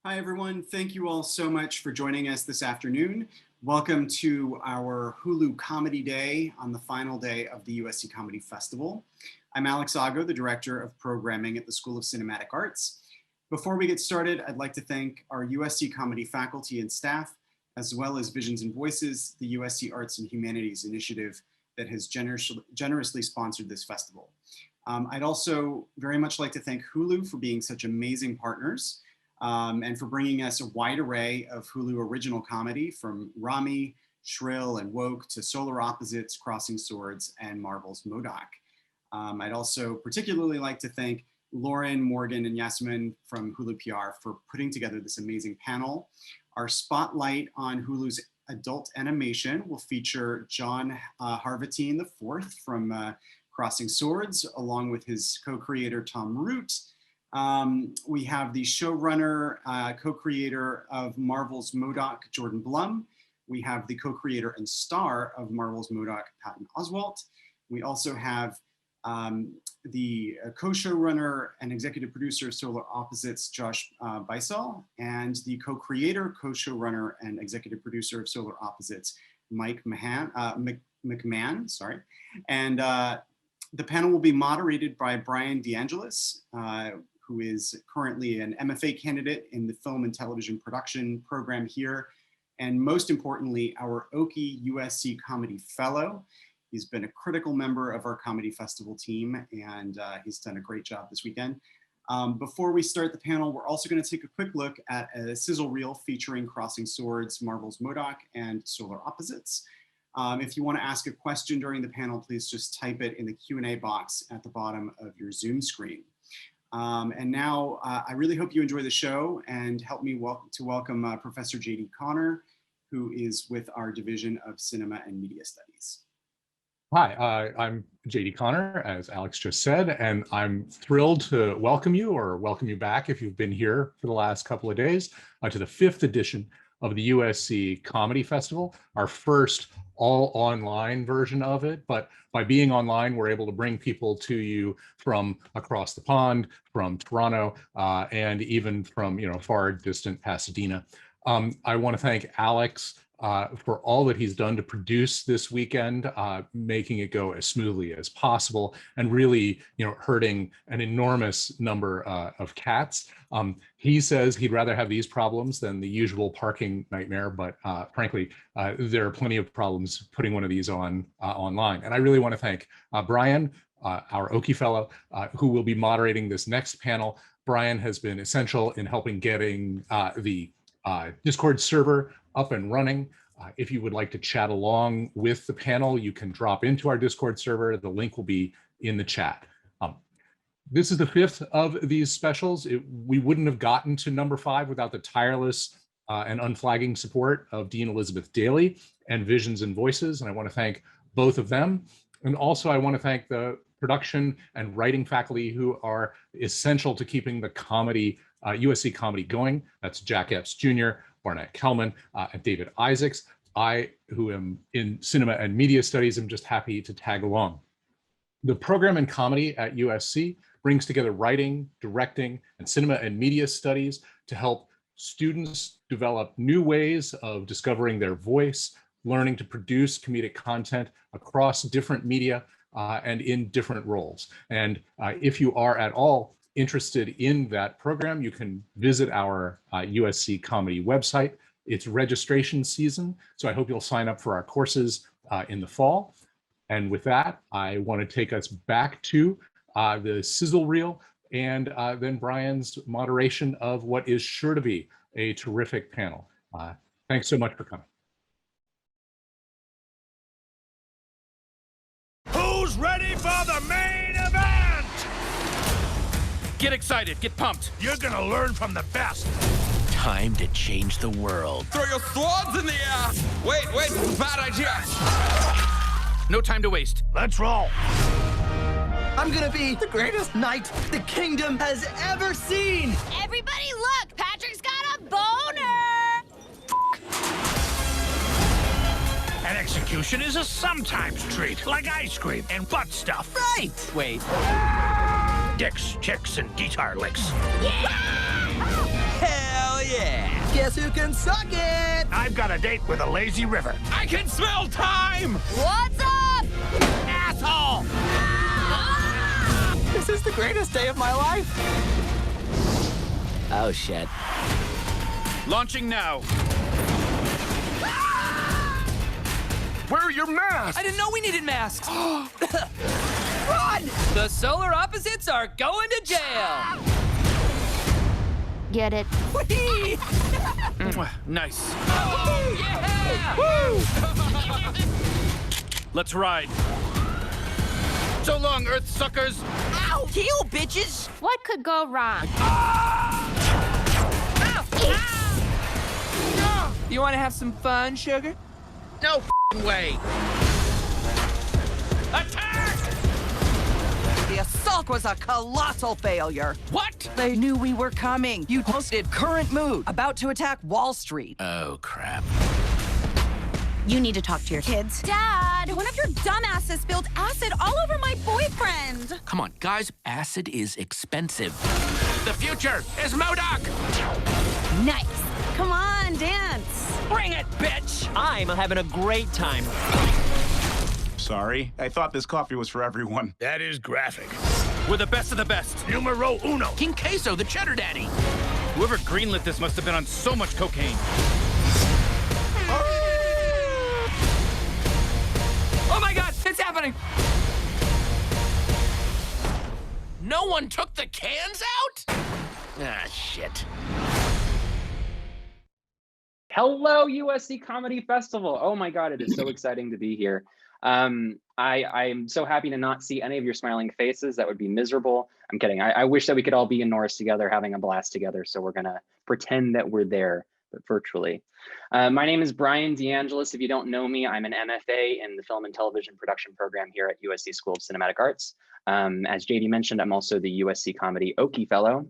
Hi, everyone. Thank you all so much for joining us this afternoon. Welcome to our Hulu Comedy Day on the final day of the USC Comedy Festival. I'm Alex Ago, the Director of Programming at the School of Cinematic Arts. Before we get started, I'd like to thank our USC Comedy faculty and staff, as well as Visions and Voices, the USC Arts and Humanities initiative that has generously sponsored this festival. I'd also very much like to thank Hulu for being such amazing partners. And for bringing us a wide array of Hulu original comedy from Rami, Shrill, and Woke to Solar Opposites, Crossing Swords, and Marvel's M.O.D.O.K. I'd also particularly like to thank Lauren, Morgan, and Yasmin from Hulu PR for putting together this amazing panel. Our spotlight on Hulu's adult animation will feature John HARVATINE IV from Crossing Swords, along with his co-creator Tom Root. We have the showrunner, co-creator of Marvel's M.O.D.O.K, Jordan Blum. We have the co-creator and star of Marvel's M.O.D.O.K, Patton Oswalt. We also have the co-showrunner and executive producer of Solar Opposites, Josh BYCEL, and the co-creator, co-showrunner, and executive producer of Solar Opposites, MCMAHAN, sorry. And the panel will be moderated by DeAngelis, who is currently an MFA candidate in the film and television production program here. And most importantly, our Oakie USC Comedy Fellow. He's been a critical member of our comedy festival team, and he's done a great job this weekend. Before we start the panel, we're also going to take a quick look at a sizzle reel featuring Crossing Swords, Marvel's M.O.D.O.K, and Solar Opposites. If you want to ask a question during the panel, please just type it in the Q&A box at the bottom of your Zoom screen. And now I really hope you enjoy the show and help me welcome Professor J.D. Connor, who is with our Division of Cinema and Media Studies. Hi, I'm J.D. Connor, as Alex just said, and I'm thrilled to welcome you back if you've been here for the last couple of days to the 5th edition of the USC Comedy Festival, our first all online version of it. But by being online, we're able to bring people to you from across the pond, from Toronto, and even from far distant Pasadena. I want to thank Alex for all that he's done to produce this weekend, making it go as smoothly as possible, and really, hurting an enormous number of cats. He says he'd rather have these problems than the usual parking nightmare, but frankly, there are plenty of problems putting one of these on online. And I really want to thank Brian, our Oakie fellow, who will be moderating this next panel. Brian has been essential in helping getting the Discord server up and running. If you would like to chat along with the panel, you can drop into our Discord server. The link will be in the chat. This is the 5th of these specials. We wouldn't have gotten to number 5 without the tireless and unflagging support of Dean Elizabeth Daly and Visions and Voices, and I want to thank both of them. And also I want to thank the production and writing faculty who are essential to keeping the comedy, USC comedy going. That's Jack Epps Jr., Barnett Kelman, and David Isaacs. I, who am in cinema and media studies, am just happy to tag along. The program in comedy at USC brings together writing, directing, and cinema and media studies to help students develop new ways of discovering their voice, learning to produce comedic content across different media and in different roles. And if you are at all interested in that program, you can visit our USC Comedy website. It's registration season, so I hope you'll sign up for our courses in the fall. And with that, I want to take us back to the sizzle reel and then Brian's moderation of what is sure to be a terrific panel. Thanks so much for coming. Who's ready for the main event? Get excited, get pumped. You're gonna learn from the best. Time to change the world. Throw your swords in the air! Wait, bad idea! No time to waste. Let's roll. I'm gonna be the greatest knight the kingdom has ever seen! Everybody look! Patrick's got a boner! An execution is a sometimes treat, like ice cream and butt stuff. Right! Wait. Dicks, chicks, and guitar licks. Hell yeah! Guess who can suck it? I've got a date with a lazy river. I can smell time! What's up? Asshole! This is the greatest day of my life. Oh, shit. Launching now. Where are your masks? I didn't know we needed masks. Run! The solar opposites are going to jail. Get it? Whee! Nice. Oh, yeah! Let's ride. So long, Earth suckers. Ow! Heal, bitches! What could go wrong? You want to have some fun, sugar? No f***ing way. Attack! The assault was a colossal failure. What? They knew we were coming. You posted current mood, about to attack Wall Street. Oh, crap. You need to talk to your kids. Dad, one of your dumbasses spilled acid all over my boyfriend. Come on, guys. Acid is expensive. The future is M.O.D.O.K. Nice. Come on, dance. Bring it, bitch! I'm having a great time. Sorry, I thought this coffee was for everyone. That is graphic. We're the best of the best. Numero uno. King Queso, the cheddar daddy. Whoever greenlit this must have been on so much cocaine. Oh my god, it's happening! No one took the cans out? Ah, shit. Hello, USC Comedy Festival. Oh my God, it is so exciting to be here. I'm so happy to not see any of your smiling faces. That would be miserable. I'm kidding. I wish that we could all be in Norris together, having a blast together. So we're gonna pretend that we're there, but virtually. My name is Brian DeAngelis. If you don't know me, I'm an MFA in the Film and Television Production program here at USC School of Cinematic Arts. As JD mentioned, I'm also the USC Comedy Oakie Fellow,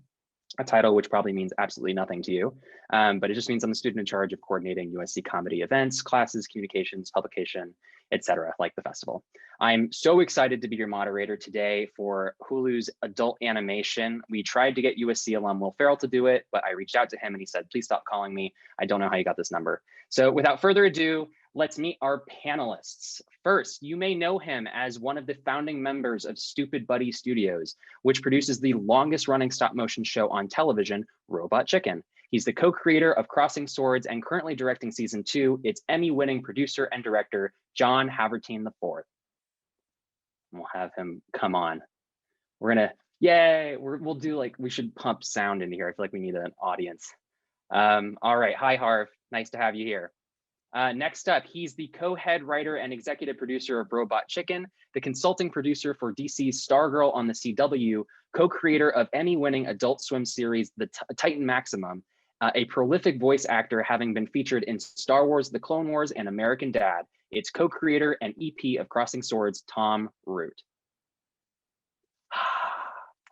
a title which probably means absolutely nothing to you, but it just means I'm the student in charge of coordinating USC comedy events, classes, communications, publication, etc., like the festival. I'm so excited to be your moderator today for HULU'S adult animation. We tried to get USC alum Will Ferrell to do it, but I reached out to him and he said, please stop calling me. I don't know how you got this number. So without further ado, let's meet our panelists. First, you may know him as one of the founding members of Stupid Buddy Studios, which produces the longest running stop motion show on television, Robot Chicken. He's the co-creator of Crossing Swords and currently directing season 2. It's Emmy-winning producer and director, John HARVATINE IV. We'll have him come on. We're gonna, yay, we'll do like, we should pump sound into here. I feel like we need an audience. All right, hi Harv, nice to have you here. Next up, he's the co-head writer and executive producer of Robot Chicken, the consulting producer for DC's Stargirl on the CW, co-creator of Emmy-winning Adult Swim series The Titan Maximum, a prolific voice actor having been featured in Star Wars, The Clone Wars, and American Dad. It's co-creator and EP of Crossing Swords, Tom Root.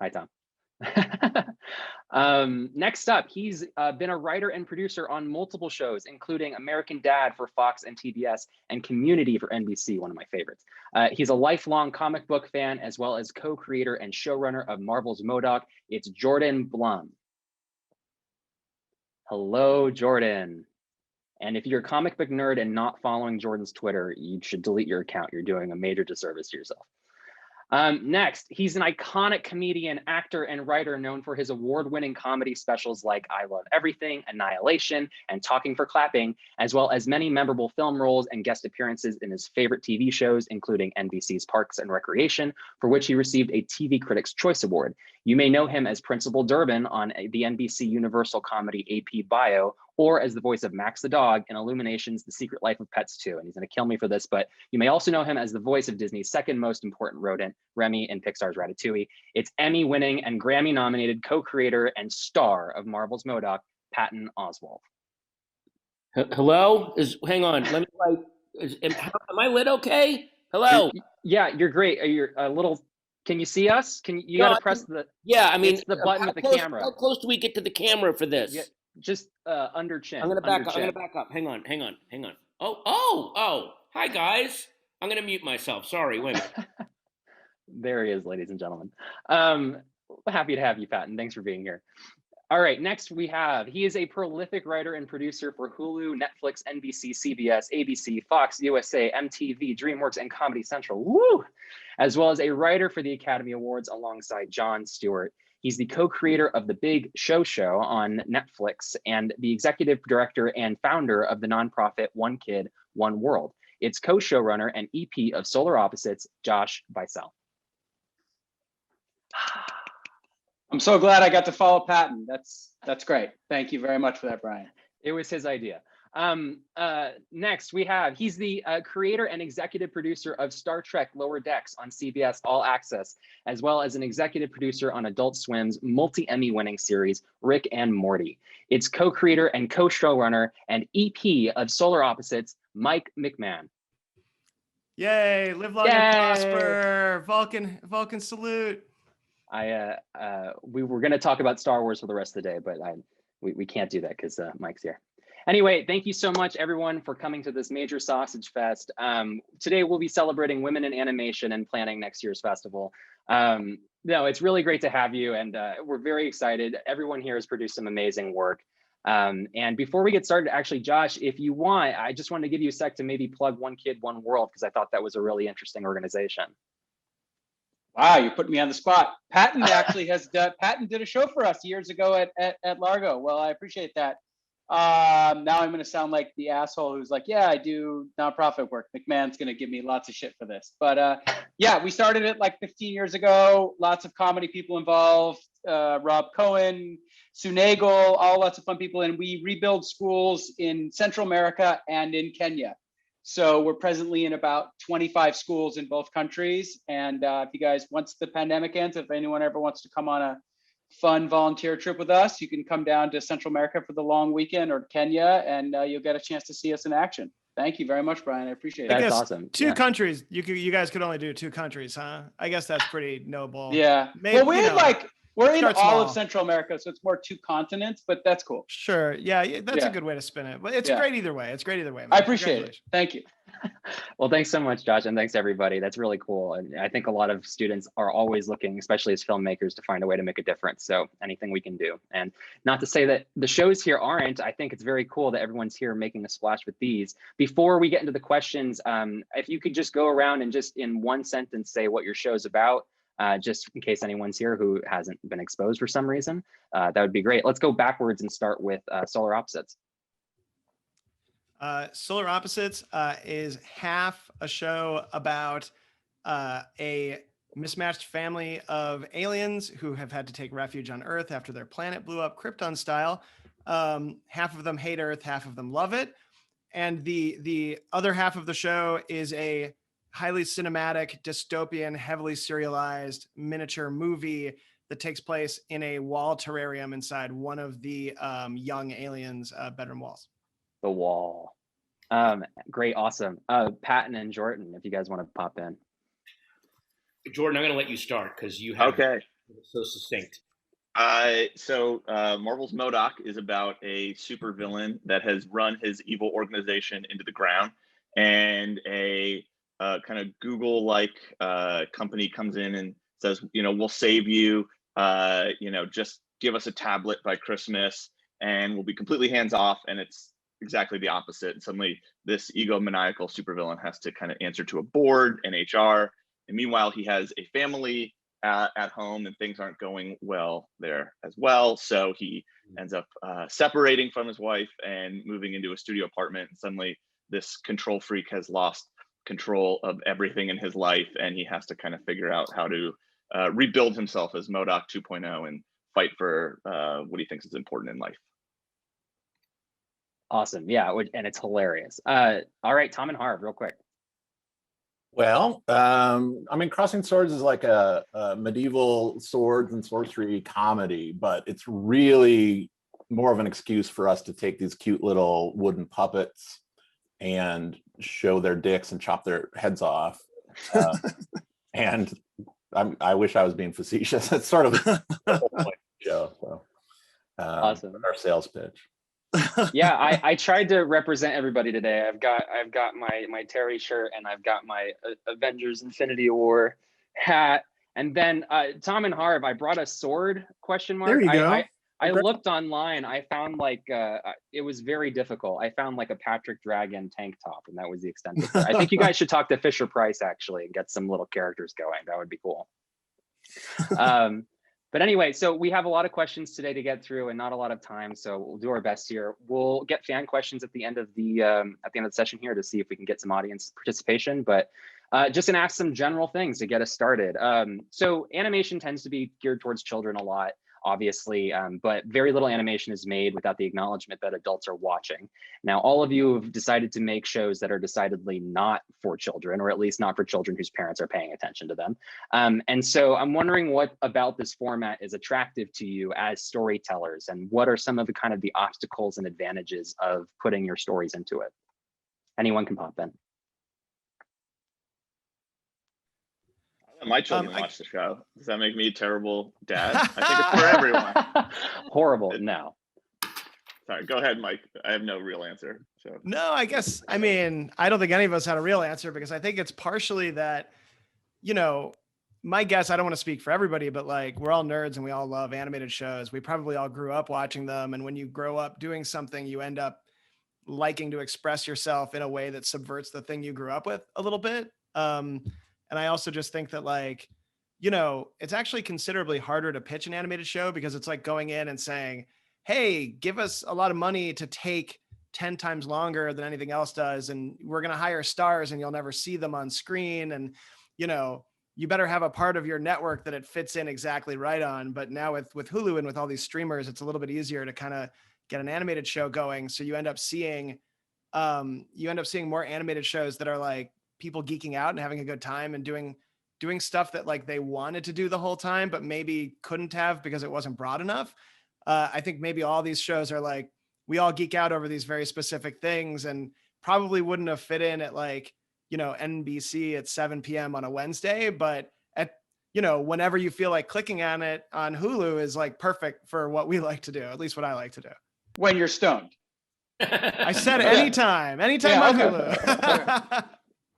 Hi, Tom. Next up, he's been a writer and producer on multiple shows, including American Dad for Fox and TBS and Community for NBC, one of my favorites. He's a lifelong comic book fan, as well as co-creator and showrunner of Marvel's M.O.D.O.K. It's Jordan Blum. Hello, Jordan. And if you're a comic book nerd and not following Jordan's Twitter, you should delete your account. You're doing a major disservice to yourself. Next, he's an iconic comedian, actor, and writer known for his award-winning comedy specials like I Love Everything, Annihilation, and Talking for Clapping, as well as many memorable film roles and guest appearances in his favorite TV shows, including NBC's Parks and Recreation, for which he received a TV Critics' Choice Award. You may know him as Principal Durbin on the NBC Universal comedy AP Bio, or as the voice of Max the dog in Illumination's The Secret Life of Pets 2. And he's gonna kill me for this, but you may also know him as the voice of Disney's second most important rodent, Remy, in Pixar's Ratatouille. It's Emmy-winning and Grammy-nominated co-creator and star of Marvel's M.O.D.O.K, Patton Oswalt. Hello? Hang on, let me am I lit okay? Hello? Yeah, you're great. You're a little, can you see us? You gotta press the, yeah, I mean, it's the button with the camera. How close do we get to the camera for this? Yeah, just under chin. I'm gonna back up. Hang on. Oh, hi guys. I'm gonna mute myself. Sorry, wait a minute. There he is, ladies and gentlemen. Happy to have you, Patton. Thanks for being here. All right, next he is a prolific writer and producer for Hulu, Netflix, NBC, CBS, ABC, Fox, USA, MTV, DreamWorks, and Comedy Central. Woo! As well as a writer for the Academy Awards alongside Jon Stewart. He's the co-creator of The Big Show on Netflix and the executive director and founder of the nonprofit One Kid, One World. It's co-showrunner and EP of Solar Opposites, Josh BYCEL. I'm so glad I got to follow Patton. That's great. Thank you very much for that, Brian. It was his idea. Next, he's the creator and executive producer of Star Trek Lower Decks on CBS All Access, as well as an executive producer on Adult Swim's multi-Emmy winning series, Rick and Morty. It's co-creator and co-showrunner and EP of Solar Opposites, Mike McMahon. Yay, live long and prosper. Vulcan salute. We were going to talk about Star Wars for the rest of the day, but we can't do that because Mike's here. Anyway, thank you so much, everyone, for coming to this major sausage fest. Today, we'll be celebrating women in animation and planning next year's festival. No, it's really great to have you, and we're very excited. Everyone here has produced some amazing work. And before we get started, actually, Josh, if you want, I just wanted to give you a sec to maybe plug One Kid, One World, because I thought that was a really interesting organization. Wow, you're putting me on the spot. Patton actually Patton did a show for us years ago at Largo. Well, I appreciate that. Now I'm going to sound like the asshole who's like, yeah, I do nonprofit work. McMahon's going to give me lots of shit for this. But yeah, we started it like 15 years ago. Lots of comedy people involved. Rob Cohen, Sue Nagel, all lots of fun people. And we rebuild schools in Central America and in Kenya. So we're presently in about 25 schools in both countries. And if you guys, once the pandemic ends, if anyone ever wants to come on a fun volunteer trip with us, you can come down to Central America for the long weekend or Kenya, and you'll get a chance to see us in action. Thank you very much, Brian. I appreciate it. That's awesome. Two countries. You guys could only do 2 countries, huh? I guess that's pretty noble. Yeah. Maybe, well, we're in all small. of Central America, so it's more 2 continents, but that's cool. Sure. Yeah, that's a good way to spin it. But it's great either way. It's great either way. I appreciate it. Thank you. Well, thanks so much, Josh, and thanks everybody. That's really cool. And I think a lot of students are always looking, especially as filmmakers, to find a way to make a difference. So anything we can do. And not to say that the shows here aren't, I think it's very cool that everyone's here making a splash with these. Before we get into the questions, if you could just go around and just in one sentence say what your show's about, just in case anyone's here who hasn't been exposed for some reason, that would be great. Let's go backwards and start with Solar Opposites. Solar Opposites is half a show about a mismatched family of aliens who have had to take refuge on Earth after their planet blew up Krypton style. Half of them hate Earth, half of them love it. And the other half of the show is a highly cinematic, dystopian, heavily serialized miniature movie that takes place in a wall terrarium inside one of the young aliens' bedroom walls. The Wall. Great, awesome. Patton and Jordan, if you guys want to pop in. Jordan, I'm going to let you start because you have so succinct. So Marvel's M.O.D.O.K is about a supervillain that has run his evil organization into the ground, and a kind of Google-like company comes in and says, we'll save you, just give us a tablet by Christmas and we'll be completely hands-off. And it's exactly the opposite. And suddenly this egomaniacal supervillain has to kind of answer to a board and HR. And meanwhile, he has a family at home and things aren't going well there as well. So he ends up separating from his wife and moving into a studio apartment. And suddenly this control freak has lost control of everything in his life. And he has to kind of figure out how to rebuild himself as M.O.D.O.K 2.0 and fight for what he thinks is important in life. Awesome. Yeah, and it's hilarious. All right, Tom and Harv, real quick. Well, Crossing Swords is like a medieval swords and sorcery comedy, but it's really more of an excuse for us to take these cute little wooden puppets and show their dicks and chop their heads off. And I wish I was being facetious. That's sort of the whole point of the show. So, awesome. Our sales pitch. Yeah, I tried to represent everybody today. I've got my Terry shirt and I've got my Avengers Infinity War hat. And then Tom and Harv, I brought a sword ? There you go. I looked online. I found like it was very difficult. I found like a Patrick Dragon tank top, and that was the extent of it. I think you guys should talk to Fisher Price actually and get some little characters going. That would be cool. But anyway, so we have a lot of questions today to get through, and not a lot of time. So we'll do our best here. We'll get fan questions at the end of the session here to see if we can get some audience participation. But just gonna ask some general things to get us started. So animation tends to be geared towards children a lot, obviously, but very little animation is made without the acknowledgement that adults are watching. Now, all of you have decided to make shows that are decidedly not for children, or at least not for children whose parents are paying attention to them. And so I'm wondering what about this format is attractive to you as storytellers, and what are some of the kind of the obstacles and advantages of putting your stories into it? Anyone can pop in. My children watch the show. Does that make me a terrible dad? I think it's for everyone. Horrible. No. Sorry, go ahead, Mike. I have no real answer. So No, I guess, I mean, I don't think any of us had a real answer, because I think it's partially that, you know, my guess, I don't want to speak for everybody, but like, we're all nerds and we all love animated shows. We probably all grew up watching them. And when you grow up doing something, you end up liking to express yourself in a way that subverts the thing you grew up with a little bit. And I also just think that, like, you know, it's actually considerably harder to pitch an animated show, because it's like going in and saying, hey, give us a lot of money to take 10 times longer than anything else does. And we're going to hire stars and you'll never see them on screen. And, you know, you better have a part of your network that it fits in exactly right on. But now with Hulu and with all these streamers, it's a little bit easier to kind of get an animated show going. So you end up seeing more animated shows that are like people geeking out and having a good time and doing stuff that like they wanted to do the whole time, but maybe couldn't have because it wasn't broad enough. I think maybe all these shows are like, we all geek out over these very specific things and probably wouldn't have fit in at like, you know, NBC at 7 p.m. on a Wednesday, but at, you know, whenever you feel like clicking on it on Hulu is like perfect for what we like to do, at least what I like to do. When you're stoned. I said anytime on Hulu.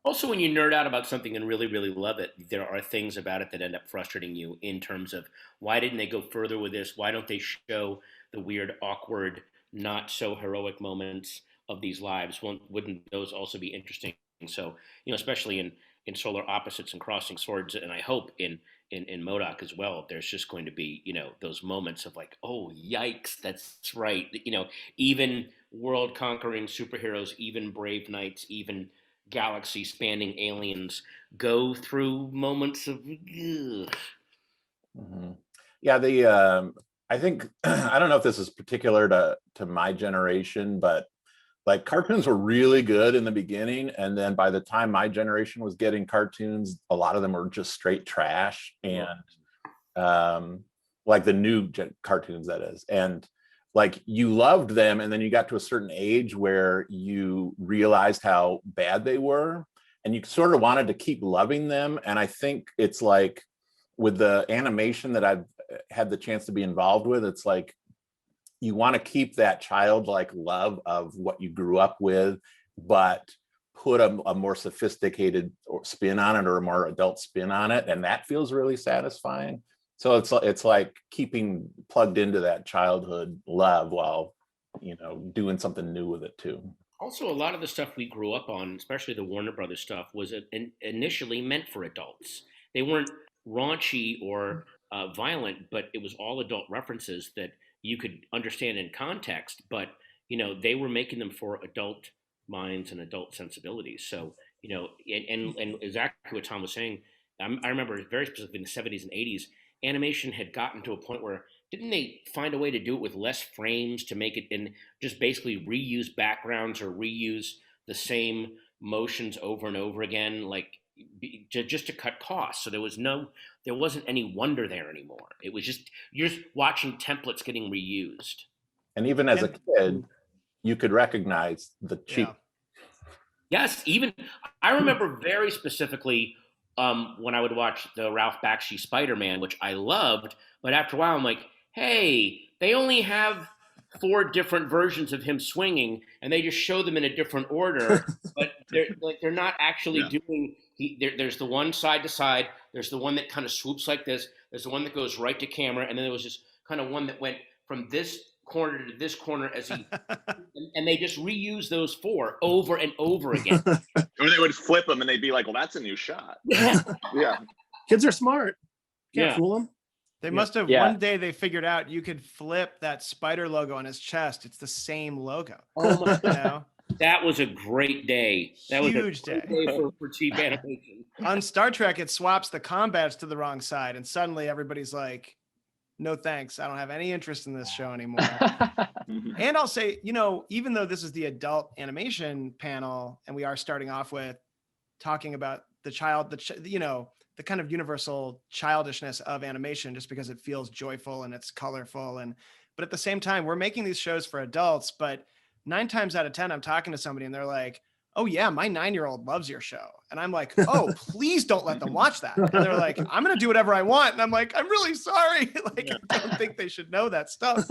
Also, when you nerd out about something and really, really love it, there are things about it that end up frustrating you in terms of, why didn't they go further with this? Why don't they show the weird, awkward, not so heroic moments of these lives? Wouldn't those also be interesting? So, you know, especially in Solar Opposites and Crossing Swords, and I hope in M.O.D.O.K as well, there's just going to be, you know, those moments of like, oh, yikes, that's right. You know, even world-conquering superheroes, even brave knights, even galaxy spanning aliens go through moments of I think I don't know if this is particular to my generation, but like cartoons were really good in the beginning, and then by the time my generation was getting cartoons, a lot of them were just straight trash, and like the new cartoons, that is. And like you loved them, and then you got to a certain age where you realized how bad they were, and you sort of wanted to keep loving them. And I think it's like with the animation that I've had the chance to be involved with, it's like you want to keep that childlike love of what you grew up with, but put a more sophisticated spin on it, or a more adult spin on it, and that feels really satisfying. So it's like keeping plugged into that childhood love while, you know, doing something new with it too. Also, a lot of the stuff we grew up on, especially the Warner Brothers stuff, was initially meant for adults. They weren't raunchy or violent, but it was all adult references that you could understand in context. But, you know, they were making them for adult minds and adult sensibilities. So, you know, and exactly what Tom was saying, I remember very specifically in the 70s and 80s, animation had gotten to a point where, didn't they find a way to do it with less frames to make it, and just basically reuse backgrounds or reuse the same motions over and over again, like just to cut costs. So there wasn't any wonder there anymore. It was just, you're just watching templates getting reused. And even as a kid, you could recognize the cheap. Yes, even I remember very specifically when I would watch the Ralph Bakshi Spider-Man, which I loved, but after a while I'm like, hey, they only have 4 different versions of him swinging, and they just show them in a different order, but they're not actually doing. There's the one side to side. There's the one that kind of swoops like this. There's the one that goes right to camera, and then there was this kind of one that went from this corner to this corner as he, and they just reuse those 4 over and over again. Or they would flip them and they'd be like, well, that's a new shot. Yeah. Kids are smart. Can't fool them. They must have one day they figured out you could flip that spider logo on his chest. It's the same logo. Oh my God. That was a great day. That Huge was a great day for cheap animation. On Star Trek, it swaps the combats to the wrong side, and suddenly everybody's like, no thanks. I don't have any interest in this show anymore. And I'll say, you know, even though this is the adult animation panel, and we are starting off with talking about the kind of universal childishness of animation, just because it feels joyful and it's colorful. But at the same time, we're making these shows for adults, but 9 times out of 10, I'm talking to somebody and they're like, oh yeah, my 9-year-old loves your show. And I'm like, oh, please don't let them watch that. And they're like, I'm going to do whatever I want. And I'm like, I'm really sorry. I don't think they should know that stuff.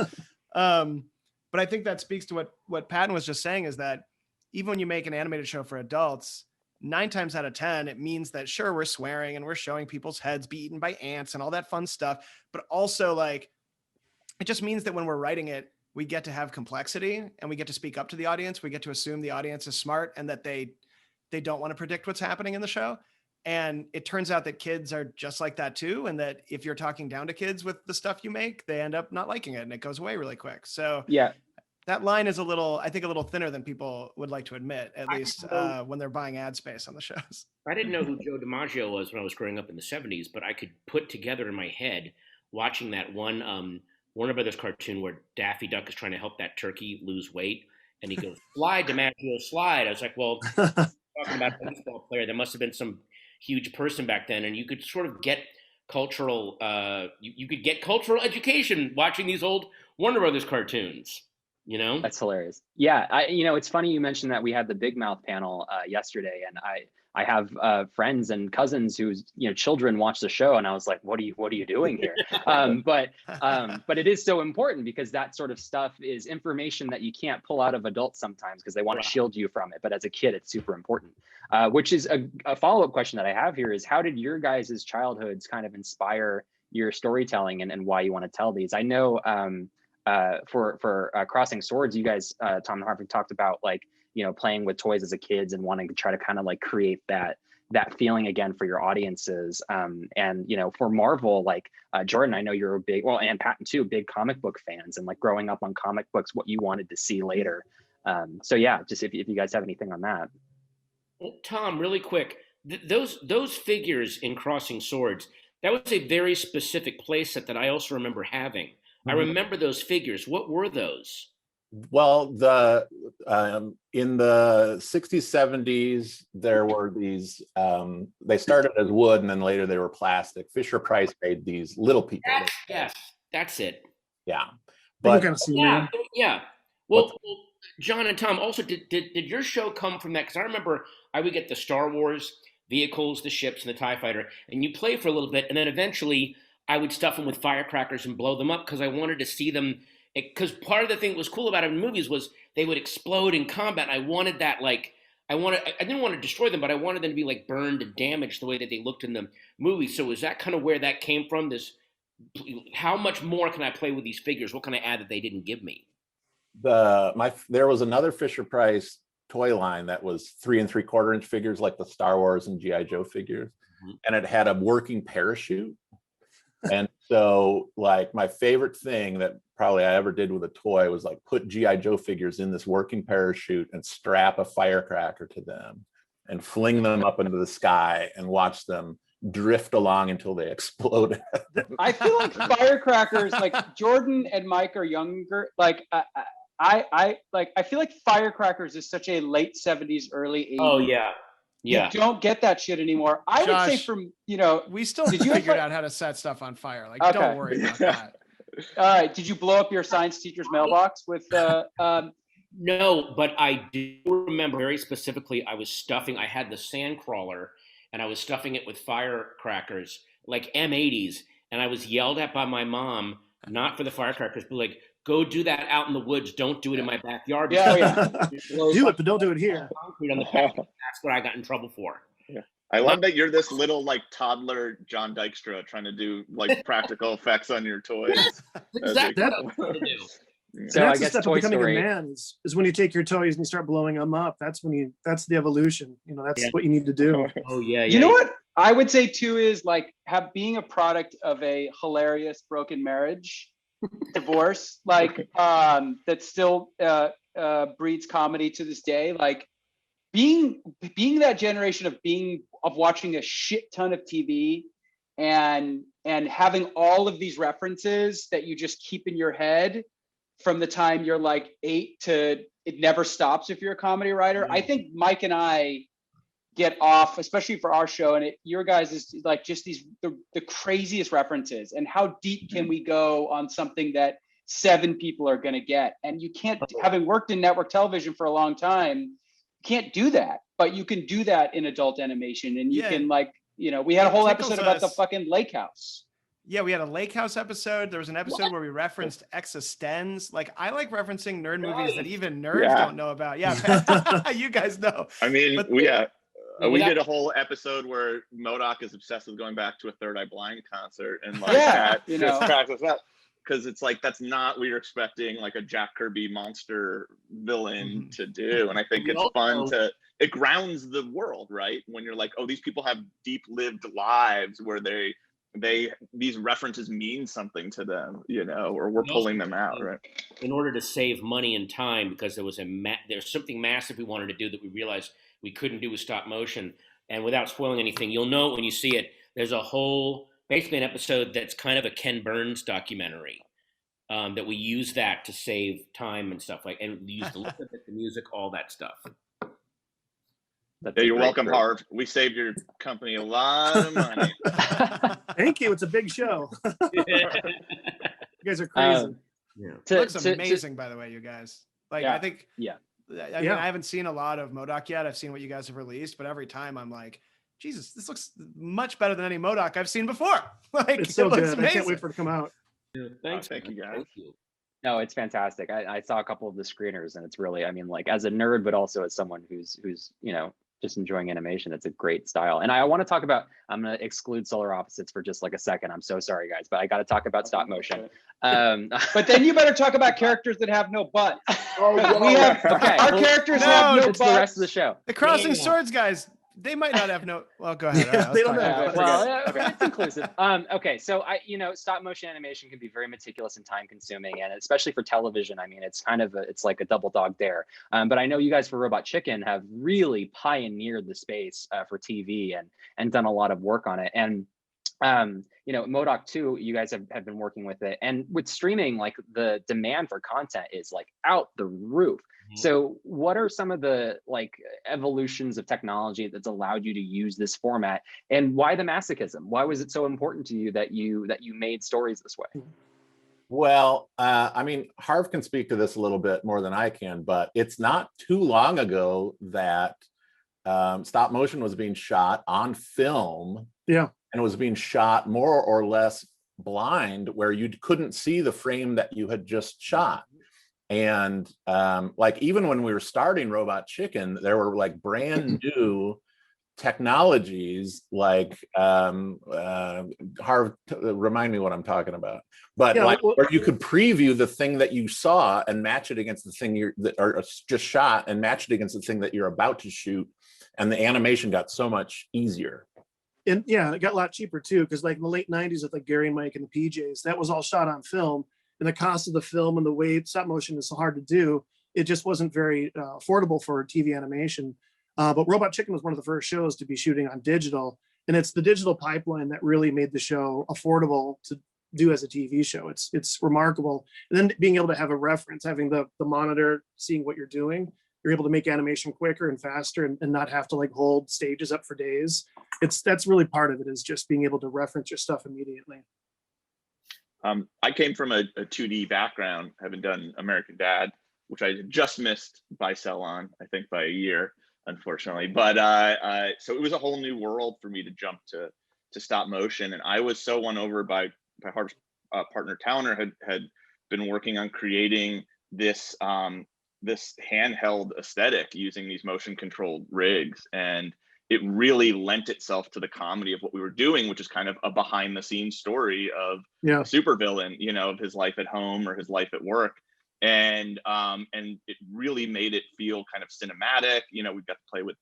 But I think that speaks to what Patton was just saying, is that even when you make an animated show for adults, 9 times out of 10, it means that sure, we're swearing and we're showing people's heads be eaten by ants and all that fun stuff. But also it just means that when we're writing it, we get to have complexity and we get to speak up to the audience. We get to assume the audience is smart and that they don't want to predict what's happening in the show. And it turns out that kids are just like that too. And that if you're talking down to kids with the stuff you make, they end up not liking it and it goes away really quick. So yeah, that line is I think a little thinner than people would like to admit, at least when they're buying ad space on the shows. I didn't know who Joe DiMaggio was when I was growing up in the 70s, but I could put together in my head watching that one Warner Brothers cartoon where Daffy Duck is trying to help that turkey lose weight, and he goes, "Slide, DiMaggio, slide." I was like, well, talking about a baseball player, there must have been some huge person back then, and you could sort of get cultural, you could get cultural education watching these old Warner Brothers cartoons. You know, that's hilarious. Yeah, it's funny you mentioned that we had the Big Mouth panel yesterday, and I have friends and cousins whose children watch the show, and I was like, what are you doing here? But it is so important because that sort of stuff is information that you can't pull out of adults sometimes because they want to shield you from it. But as a kid, it's super important. Which is a follow-up question that I have here is, how did your guys' childhoods kind of inspire your storytelling and why you want to tell these? I know for Crossing Swords, you guys, Tom and Harvey, talked about playing with toys as a kid and wanting to try to kind of create that feeling again for your audiences. And for Marvel, Jordan, I know you're and Patton too, big comic book fans, and growing up on comic books, what you wanted to see later. So yeah, just if you guys have anything on that. Well, Tom, really quick, those figures in Crossing Swords, that was a very specific playset that I also remember having. I remember those figures. What were those? Well, in the 60s, 70s, there were these, they started as wood and then later they were plastic. Fisher Price made these little people. Yes, that's it. Yeah. But yeah. Well, John and Tom, also, did your show come from that? Because I remember I would get the Star Wars vehicles, the ships, and the TIE Fighter, and you play for a little bit, and then eventually I would stuff them with firecrackers and blow them up because I wanted to see them. Because part of the thing that was cool about it in movies was they would explode in combat. And I wanted that, I didn't want to destroy them, but I wanted them to be burned and damaged the way that they looked in the movies. So is that kind of where that came from? How much more can I play with these figures? What can I add that they didn't give me? There was another Fisher Price toy line that was 3 3/4 inch figures like the Star Wars and G.I. Joe figures, and it had a working parachute. And so my favorite thing that probably I ever did with a toy was put G.I. Joe figures in this working parachute and strap a firecracker to them and fling them up into the sky and watch them drift along until they exploded. I feel like firecrackers, Jordan and Mike are younger. I feel like firecrackers is such a late 70s, early 80s. Oh yeah. Yeah. You don't get that shit anymore. I would say from, we still figured out how to set stuff on fire. Okay. Don't worry about that. All right. Did you blow up your science teacher's mailbox with No, but I do remember very specifically I had the sand crawler and I was stuffing it with firecrackers, M80s, and I was yelled at by my mom, not for the firecrackers, but go do that out in the woods. Don't do it in my backyard. Do it, but don't do it here. Concrete on the back. That's what I got in trouble for. Yeah. I love that you're this little like toddler John Dykstra trying to do like practical effects on your toys. Exactly what I'm trying to do. So that's I guess the step Toy of becoming Story. a man is when you take your toys and you start blowing them up. That's the evolution. You know, that's Yeah. what you need to do. Oh yeah, yeah. You know what I would say too is like being a product of a hilarious broken marriage, divorce, like that still breeds comedy to this day. Like being that generation of watching a shit ton of TV and having all of these references that you just keep in your head from the time you're like 8 to it never stops if you're a comedy writer. I think Mike and I get off, especially for our show, and your guys is like just the craziest references, and how deep can we go on something that 7 people are going to get? And you can't, having worked in network television for a long time, you can't do that, but you can do that in adult animation, and you can like, you know, we had a whole episode about the fucking lake house. Yeah, we had a Lake House episode. There was an episode where we referenced Existenz. Like, I like referencing nerd movies that even nerds don't know about. Yeah, you guys know. I mean, But- we did a whole episode where M.O.D.O.K is obsessed with going back to a Third Eye Blind concert, and like that you just know. cracks us up because it's like that's not what you're expecting like a Jack Kirby monster villain to do, and I think it's fun it grounds the world, right? When you're like, oh, these people have deep lived lives where these references mean something to them, you know, or we're pulling them out, right? In order to save money and time, because there was there's something massive we wanted to do that we realized we couldn't do with stop motion. And without spoiling anything, you'll know it when you see it. There's basically an episode that's kind of a Ken Burns documentary that we use that to save time and stuff and we use the look of it, the music, all that stuff. Yeah, you're welcome, Harv. We saved your company a lot of money. Thank you. It's a big show. You guys are crazy. It looks amazing, by the way, you guys. Like, I think, yeah. I mean, I haven't seen a lot of M.O.D.O.K yet. I've seen what you guys have released, but every time I'm like, Jesus, this looks much better than any M.O.D.O.K I've seen before. Like, It's so looks good. amazing. I can't wait for it to come out. Yeah, thanks. Thank you, guys. Thank you. No, it's fantastic. I saw a couple of the screeners, and it's really, I mean, like as a nerd, but also as someone who's you know, just enjoying animation, it's a great style. And I want to talk about, I'm going to exclude Solar Opposites for just like a second. I'm so sorry, guys, but I got to talk about stop motion. But then you better talk about characters that have no butt. We have, okay, our characters have no it's butts. the rest of the show. The Crossing Swords guys, they might not have no. Well, go ahead. Yeah, they don't have. It's inclusive. Okay, so you know, stop motion animation can be very meticulous and time consuming, and especially for television. I mean, it's kind of it's like a double dog dare. But I know you guys for Robot Chicken have really pioneered the space for TV and done a lot of work on it. And you know, M.O.D.O.K 2, you guys have been working with it, and with streaming, like the demand for content is like out the roof. So what are some of the like evolutions of technology that's allowed you to use this format, and why the masochism? Why was it so important to you that you made stories this way? Well, I mean, Harv can speak to this a little bit more than I can, but it's not too long ago that stop motion was being shot on film. Yeah. And it was being shot more or less blind, where you couldn't see the frame that you had just shot. And like even when we were starting Robot Chicken, there were like brand new technologies like Harv, remind me what I'm talking about, but Yeah, like where you could preview the thing that you saw and match it against the thing or just shot and match it against the thing that you're about to shoot, and the animation got so much easier. And yeah, it got a lot cheaper too, because like in the late 90s with like Gary and Mike and the PJs, that was all shot on film. And the cost of the film and the way stop motion is so hard to do, it just wasn't very affordable for TV animation. But Robot Chicken was one of the first shows to be shooting on digital. And it's the digital pipeline that really made the show affordable to do as a TV show. It's remarkable. And then being able to have a reference, having the monitor, seeing what you're doing, you're able to make animation quicker and faster and not have to like hold stages up for days. That's really part of it, is just being able to reference your stuff immediately. I came from a 2D background, having done American Dad, which I just missed BYCEL on, I think by a year, unfortunately. But so it was a whole new world for me to jump to stop motion, and I was so won over by Harv's partner Towner had been working on creating this this handheld aesthetic using these motion controlled rigs, and it really lent itself to the comedy of what we were doing, which is kind of a behind the scenes story of a supervillain, you know, of his life at home or his life at work. And it really made it feel kind of cinematic. You know, we've got to play with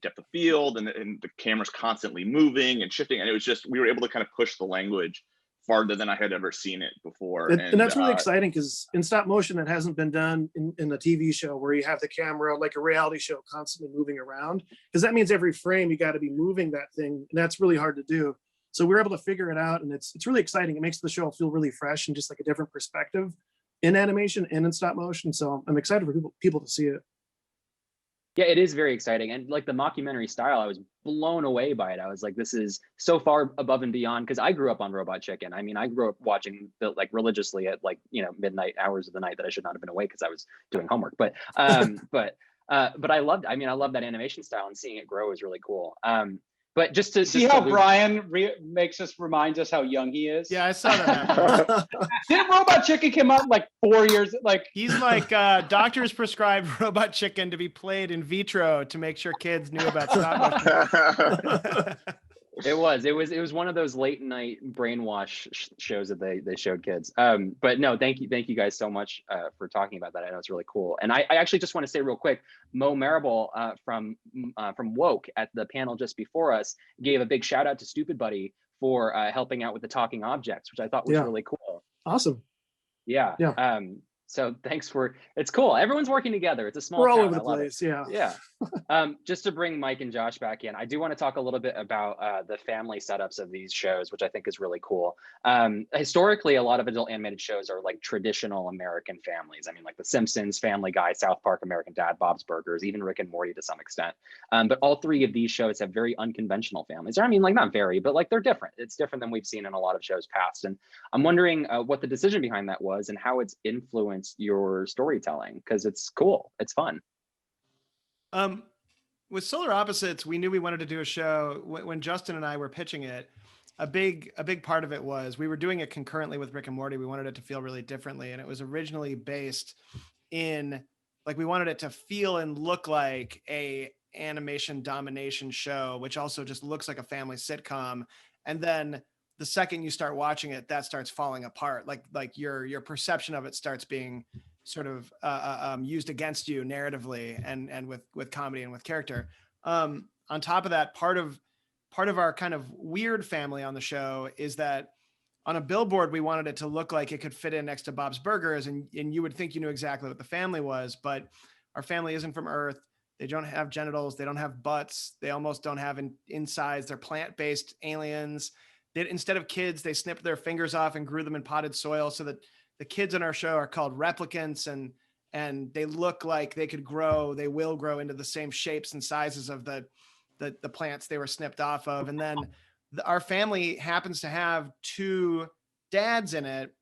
depth of field, and the camera's constantly moving and shifting. And it was just, we were able to kind of push the language farther than I had ever seen it before. And that's really exciting, because in stop motion, that hasn't been done in a TV show where you have the camera, like a reality show, constantly moving around, because that means every frame you got to be moving that thing, and that's really hard to do. So we're able to figure it out, and it's really exciting. It makes the show feel really fresh and just like a different perspective in animation and in stop motion. So I'm excited for people to see it. Yeah, it is very exciting. And like the mockumentary style, I was blown away by it. I was like, this is so far above and beyond, because I grew up on Robot Chicken. I mean, I grew up watching it like religiously at like, you know, midnight hours of the night that I should not have been awake because I was doing homework. But I loved, I love that animation style, and seeing it grow is really cool. But just to see how Brian reminds us how young he is. Yeah, I saw that. Didn't Robot Chicken come out in like 4 years? Like he's like doctors prescribed Robot Chicken to be played in vitro to make sure kids knew about stop motion. It was one of those late night brainwash shows that they showed kids. But no, thank you guys so much for talking about that. I know it's really cool. And I actually just want to say real quick, Mo Marable from Woke at the panel just before us gave a big shout out to Stupid Buddy for helping out with the talking objects, which I thought was really cool. Awesome. Yeah. So thanks it's cool. Everyone's working together. It's a small We're all town. over the place. Yeah. Just to bring Mike and Josh back in, I do want to talk a little bit about the family setups of these shows, which I think is really cool. Historically, a lot of adult animated shows are like traditional American families. I mean, like The Simpsons, Family Guy, South Park, American Dad, Bob's Burgers, even Rick and Morty to some extent. But all three of these shows have very unconventional families. I mean, like not very, but like they're different. It's different than we've seen in a lot of shows past. And I'm wondering what the decision behind that was and how it's influenced your storytelling, because it's cool, it's fun. With Solar Opposites, we knew we wanted to do a show. When Justin and I were pitching it, a big part of it was we were doing it concurrently with Rick and Morty. We wanted it to feel really differently, and it was originally based in, like, we wanted it to feel and look like a animation domination show, which also just looks like a family sitcom. And then the second you start watching it, that starts falling apart. Like your perception of it starts being sort of used against you narratively and with comedy and with character. On top of that, part of our kind of weird family on the show is that on a billboard, we wanted it to look like it could fit in next to Bob's Burgers, and you would think you knew exactly what the family was, but our family isn't from Earth. They don't have genitals. They don't have butts. They almost don't have insides. They're plant-based aliens. Instead of kids, they snipped their fingers off and grew them in potted soil, so that the kids in our show are called replicants, and they look like they could grow. They will grow into the same shapes and sizes of the plants they were snipped off of. And then our family happens to have two dads in it,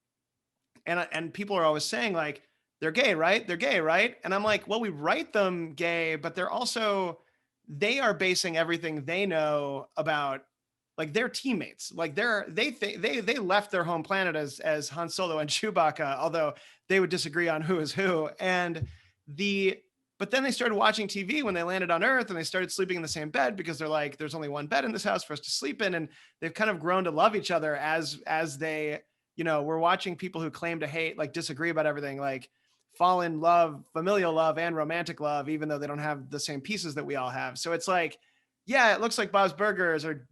and people are always saying like, they're gay, right? They're gay, right? And I'm like, well, we write them gay, but they are basing everything they know about, like, their teammates. Like they left their home planet as Han Solo and Chewbacca, although they would disagree on who is who. But then they started watching TV when they landed on Earth, and they started sleeping in the same bed because they're like, there's only one bed in this house for us to sleep in. And they've kind of grown to love each other as they, we're watching people who claim to hate, like disagree about everything, like fall in love, familial love and romantic love, even though they don't have the same pieces that we all have. So it's like, yeah, it looks like Bob's Burgers, or,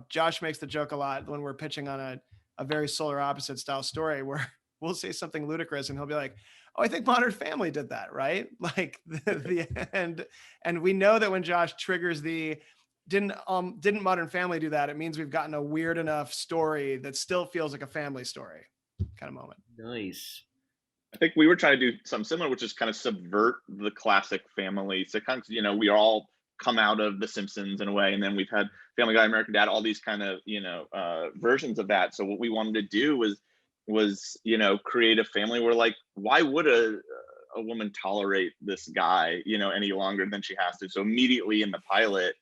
Josh makes the joke a lot when we're pitching on a very Solar Opposite style story where we'll say something ludicrous and he'll be like, oh, I think Modern Family did that, right? Like and we know that when Josh triggers didn't Modern Family do that, it means we've gotten a weird enough story that still feels like a family story kind of moment. Nice. I think we were trying to do something similar, which is kind of subvert the classic family sitcoms. We all come out of The Simpsons in a way, and then we've had Family Guy, American Dad, all these kind of versions of that. So what we wanted to do was create a family where, like, why would a woman tolerate this guy any longer than she has to? So immediately in the pilot,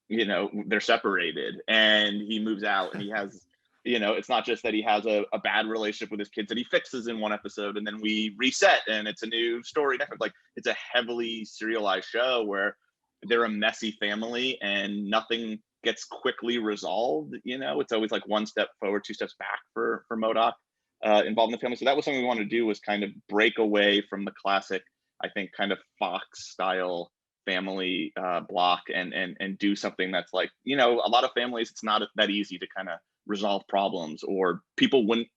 they're separated, and he moves out, and he has it's not just that he has a bad relationship with his kids that he fixes in one episode, and then we reset and it's a new story. Like, it's a heavily serialized show where they're a messy family and nothing gets quickly resolved. You know, it's always like one step forward, two steps back for M.O.D.O.K involved in the family. So that was something we wanted to do, was kind of break away from the classic, I think, kind of Fox style family block and do something that's like, you know, a lot of families, it's not that easy to kind of resolve problems, or people wouldn't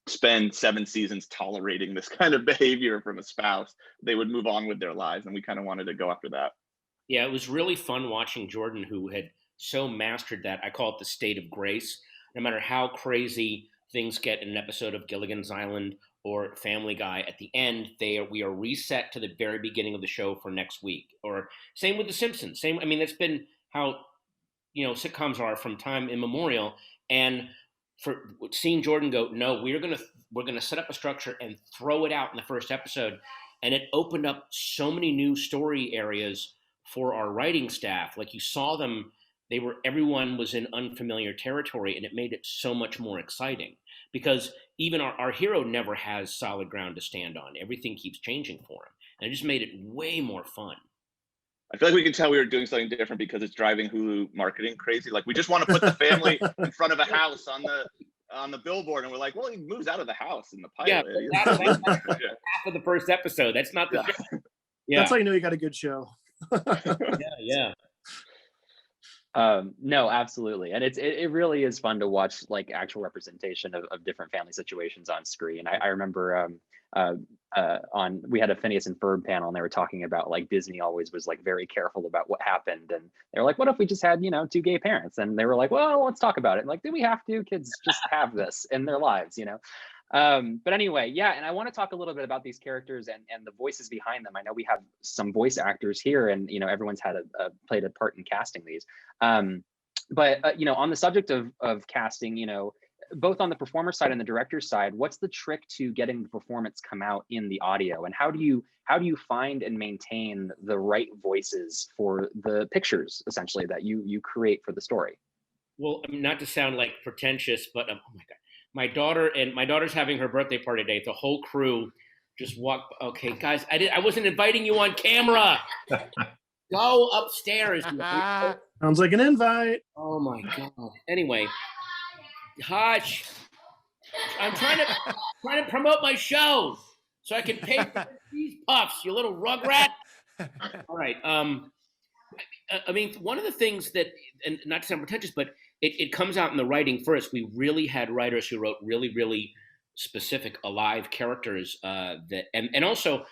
spend 7 seasons tolerating this kind of behavior from a spouse. They would move on with their lives, and we kind of wanted to go after that. Yeah, it was really fun watching Jordan, who had so mastered that. I call it the state of grace. No matter how crazy things get in an episode of Gilligan's Island or Family Guy, at the end, we are reset to the very beginning of the show for next week. Or same with The Simpsons. I mean, that's been how, you know, sitcoms are from time immemorial. And for seeing Jordan go, no, we're gonna set up a structure and throw it out in the first episode, and it opened up so many new story areas for our writing staff. Like, you saw them, everyone was in unfamiliar territory, and it made it so much more exciting, because even our hero never has solid ground to stand on. Everything keeps changing for him, and it just made it way more fun. I feel like we can tell we were doing something different because it's driving Hulu marketing crazy. Like, we just want to put the family in front of a house on the billboard, and we're like, well, he moves out of the house in the pilot. Yeah, that's half of the first episode. That's not the show. Yeah. That's how you know you got a good show. Yeah. No, absolutely. And it really is fun to watch, like, actual representation of different family situations on screen. I remember we had a Phineas and Ferb panel, and they were talking about, like, Disney always was, like, very careful about what happened. And they were like, what if we just had, you know, 2 gay parents? And they were like, well, let's talk about it. Like, do we have to? Kids just have this in their lives, you know? But anyway, yeah, and I want to talk a little bit about these characters and the voices behind them. I know we have some voice actors here, and, you know, everyone's had played a part in casting these. But you know, on the subject of casting, you know, both on the performer side and the director's side, what's the trick to getting the performance come out in the audio, and how do you find and maintain the right voices for the pictures, essentially, that you create for the story? Well, I mean, not to sound like pretentious, but oh my God. My daughter's having her birthday party today. The whole crew just walked. Okay, guys, I wasn't inviting you on camera. Go upstairs. Sounds like an invite. Oh my God. Anyway, hush. I'm trying to promote my show so I can pay for these puffs, you little rugrat. All right. I mean, one of the things that, and not to sound pretentious, but it comes out in the writing first. We really had writers who wrote really, really specific, alive characters and also,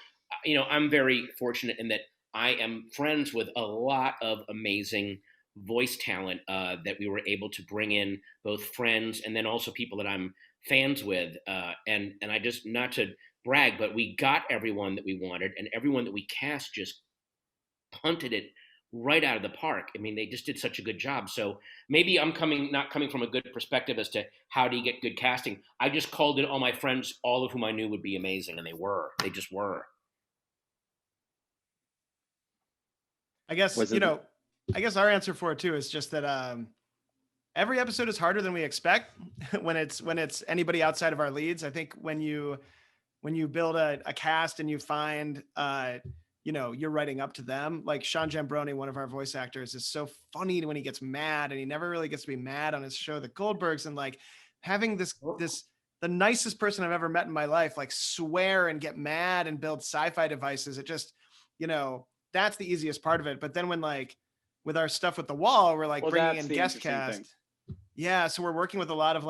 you know, I'm very fortunate in that I am friends with a lot of amazing voice talent that we were able to bring in, both friends and then also people that I'm fans with. And I just, not to brag, but we got everyone that we wanted, and everyone that we cast just punted it right out of the park. I mean, they just did such a good job. So maybe I'm not coming from a good perspective as to how do you get good casting. I just called in all my friends, all of whom I knew would be amazing, and they just were. I guess, you know, I guess our answer for it too is just that every episode is harder than we expect when it's anybody outside of our leads. I think when you build a cast and you find you know, you're writing up to them. Like Sean Jambroni, one of our voice actors, is so funny when he gets mad, and he never really gets to be mad on his show, The Goldbergs, and like having the nicest person I've ever met in my life, like swear and get mad and build sci-fi devices. It just, you know, that's the easiest part of it. But then when, like, with our stuff with The Wall, we're like bringing in guest cast. Yeah. So we're working with a lot of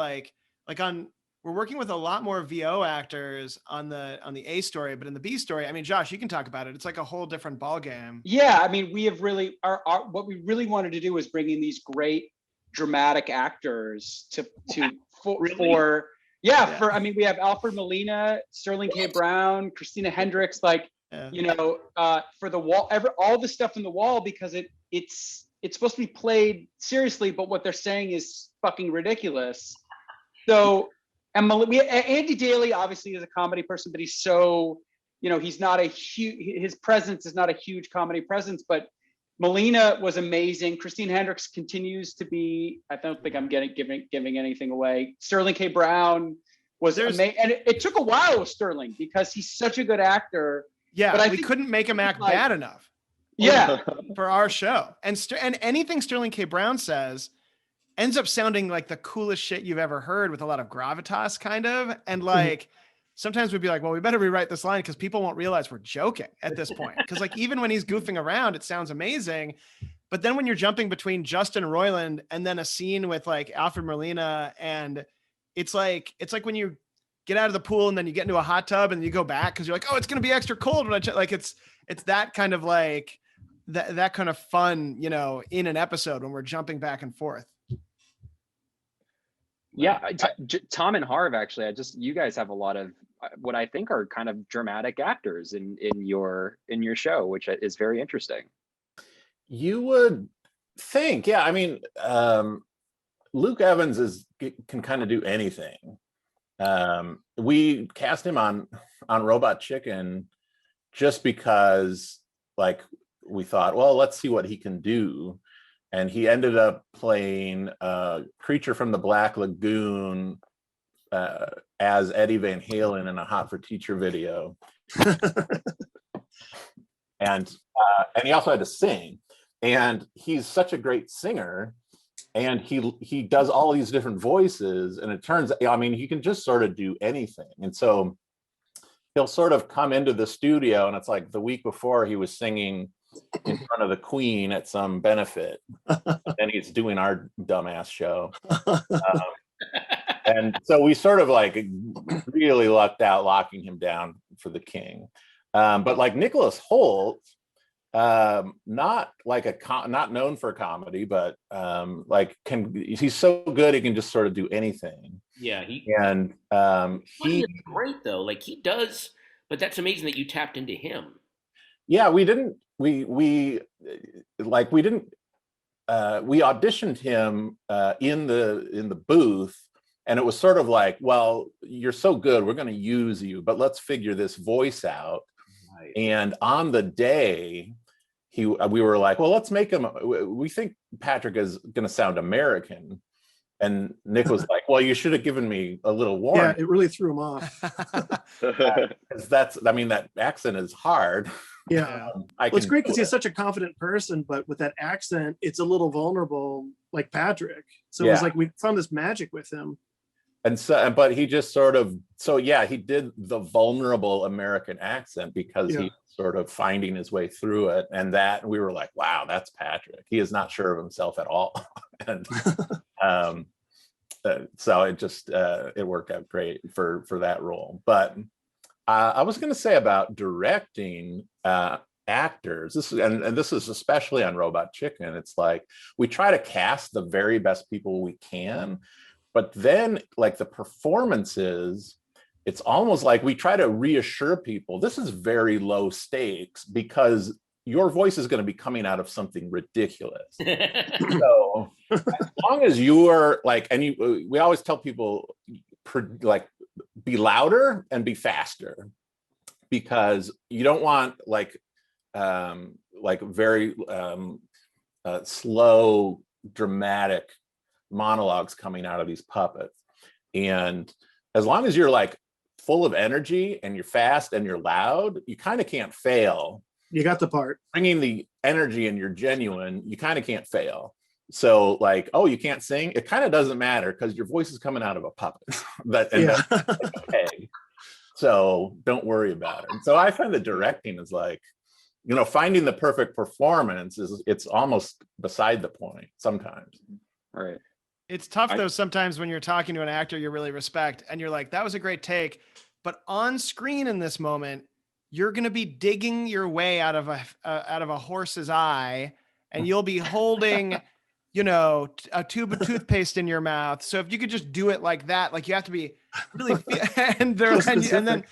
we're working with a lot more VO actors on the A story, but in the B story, I mean, Josh, you can talk about it. It's like a whole different ballgame. Yeah, I mean, we have really what we really wanted to do was bring in these great dramatic actors for I mean, we have Alfred Molina, Sterling K. Brown, Christina Hendricks, like, you know, for The Wall, all the stuff in The Wall, because it's supposed to be played seriously, but what they're saying is fucking ridiculous. So. And Andy Daly obviously is a comedy person, but he's so, you know, he's not his presence is not a huge comedy presence, but Molina was amazing. Christine Hendricks continues to be, I don't think I'm giving anything away. Sterling K. Brown was amazing. And it took a while with Sterling because he's such a good actor. Yeah, but we couldn't make him act bad enough. Yeah. For our show. And anything Sterling K. Brown says ends up sounding like the coolest shit you've ever heard, with a lot of gravitas, kind of. And like, sometimes we'd be like, well, we better rewrite this line because people won't realize we're joking at this point. Because like, even when he's goofing around, it sounds amazing. But then when you're jumping between Justin Roiland and then a scene with like Alfred Molina, and it's like when you get out of the pool and then you get into a hot tub and you go back because you're like, oh, it's going to be extra cold. When like, it's that kind of like that kind of fun, you know, in an episode when we're jumping back and forth. Yeah, Tom and Harv, actually, you guys have a lot of what I think are kind of dramatic actors in your show, which is very interesting. You would think, yeah. I mean, Luke Evans can kind of do anything. We cast him on Robot Chicken just because, like, we thought, well, let's see what he can do. And he ended up playing a creature from the Black Lagoon as Eddie Van Halen in a Hot for Teacher video. And he also had to sing. And he's such a great singer. And he does all these different voices. And it turns, I mean, he can just sort of do anything. And so he'll sort of come into the studio, and it's like the week before he was singing in front of the Queen at some benefit, and he's doing our dumbass show. And so we sort of like really lucked out locking him down for the King. But like Nicholas Hoult, not known for comedy, but he's so good he can just sort of do anything. Yeah, he's great though. Like he does, but that's amazing that you tapped into him. Yeah, we auditioned him in the booth, and it was sort of like, well, you're so good, we're going to use you, but let's figure this voice out. Right. And on the day, we were like, well, let's make him. We think Patrick is going to sound American. And Nick was like, well, you should have given me a little warning. Yeah, it really threw him off. That accent is hard. Yeah. It's great because he's such a confident person, but with that accent, it's a little vulnerable, like Patrick. So it was like we found this magic with him. And so, but he just sort of, he did the vulnerable American accent because he's sort of finding his way through it. And that we were like, wow, that's Patrick. He is not sure of himself at all. And so it just it worked out great for that role. But I was going to say about directing actors, this is especially on Robot Chicken. It's like we try to cast the very best people we can, but then like the performances, it's almost like we try to reassure people this is very low stakes because your voice is going to be coming out of something ridiculous. So as long as you are like, we always tell people like be louder and be faster, because you don't want like very slow, dramatic monologues coming out of these puppets. And as long as you're like full of energy and you're fast and you're loud, you kind of can't fail. You got the part. Bringing the energy and you're genuine, you kind of can't fail. So like, oh, you can't sing? It kind of doesn't matter because your voice is coming out of a puppet. That's okay. So don't worry about it. And so I find the directing is like, finding the perfect performance it's almost beside the point sometimes. Right. It's tough though sometimes when you're talking to an actor you really respect and you're like, that was a great take. But on screen in this moment, you're going to be digging your way out of a horse's eye, and you'll be holding, a tube of toothpaste in your mouth. So if you could just do it like that, like you have to be really, and then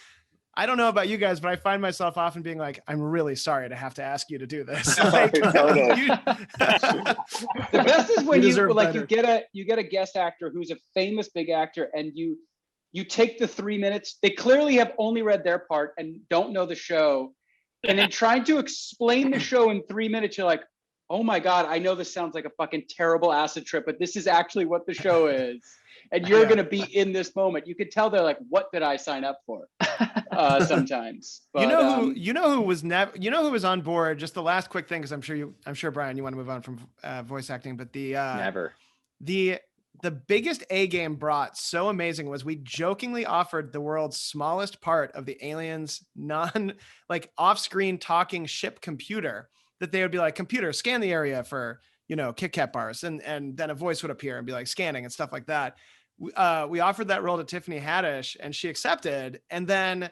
I don't know about you guys, but I find myself often being like, I'm really sorry to have to ask you to do this. Like, the best is when you get a guest actor who's a famous big actor, and you take the 3 minutes. They clearly have only read their part and don't know the show. And then trying to explain the show in 3 minutes, you're like, oh my God, I know this sounds like a fucking terrible acid trip, but this is actually what the show is. and you're going to be in this moment. You could tell they're like, what did I sign up for? Sometimes. But, you know who was on board. Just the last quick thing, because I'm sure Brian, you want to move on from voice acting, but the biggest A game brought so amazing was we jokingly offered the world's smallest part of the aliens off-screen talking ship computer, that they would be like, computer, scan the area for, Kit Kat bars. And then a voice would appear and be like scanning and stuff like that. We offered that role to Tiffany Haddish and she accepted, and then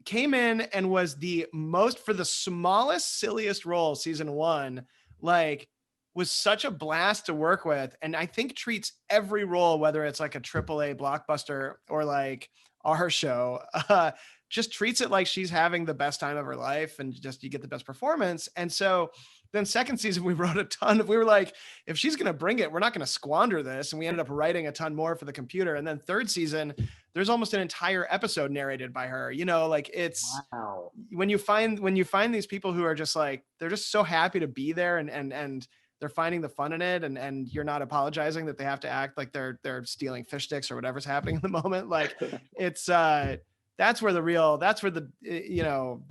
came in and was the most, for the smallest, silliest role, season 1, was such a blast to work with. And I think treats every role, whether it's like a AAA blockbuster or like our show, just treats it like she's having the best time of her life, and just you get the best performance. And so then second season, we wrote we were like, if she's going to bring it, we're not going to squander this. And we ended up writing a ton more for the computer. And then third season, there's almost an entire episode narrated by her. It's wow. When you find these people who are just like, they're just so happy to be there, and they're finding the fun in it, and you're not apologizing that they have to act like they're stealing fish sticks or whatever's happening in the moment. Like it's that's where the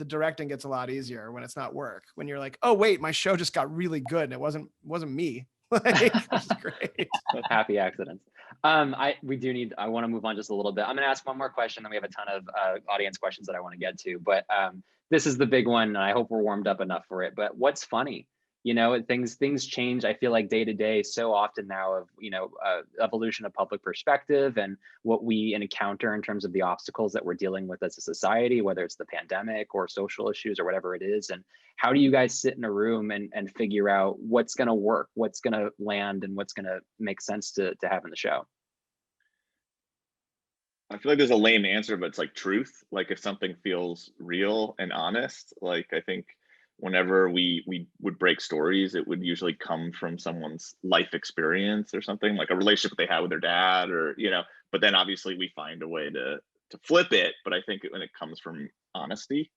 directing gets a lot easier, when it's not work, when you're like, oh wait, my show just got really good and it wasn't me. Like, it's great. Happy accidents. I want to move on just a little bit. I'm going to ask one more question, then we have a ton of audience questions that I want to get to, but this is the big one, and I hope we're warmed up enough for it. But what's funny? Things change, I feel like, day to day so often now, of evolution of public perspective and what we encounter in terms of the obstacles that we're dealing with as a society, whether it's the pandemic or social issues or whatever it is. And how do you guys sit in a room and figure out what's going to work, what's going to land, and what's going to make sense to have in the show? I feel like there's a lame answer, but it's like truth. Like if something feels real and honest, like I think whenever we would break stories, it would usually come from someone's life experience or something, like a relationship they had with their dad, or but then obviously we find a way to flip it. But I think when it comes from honesty,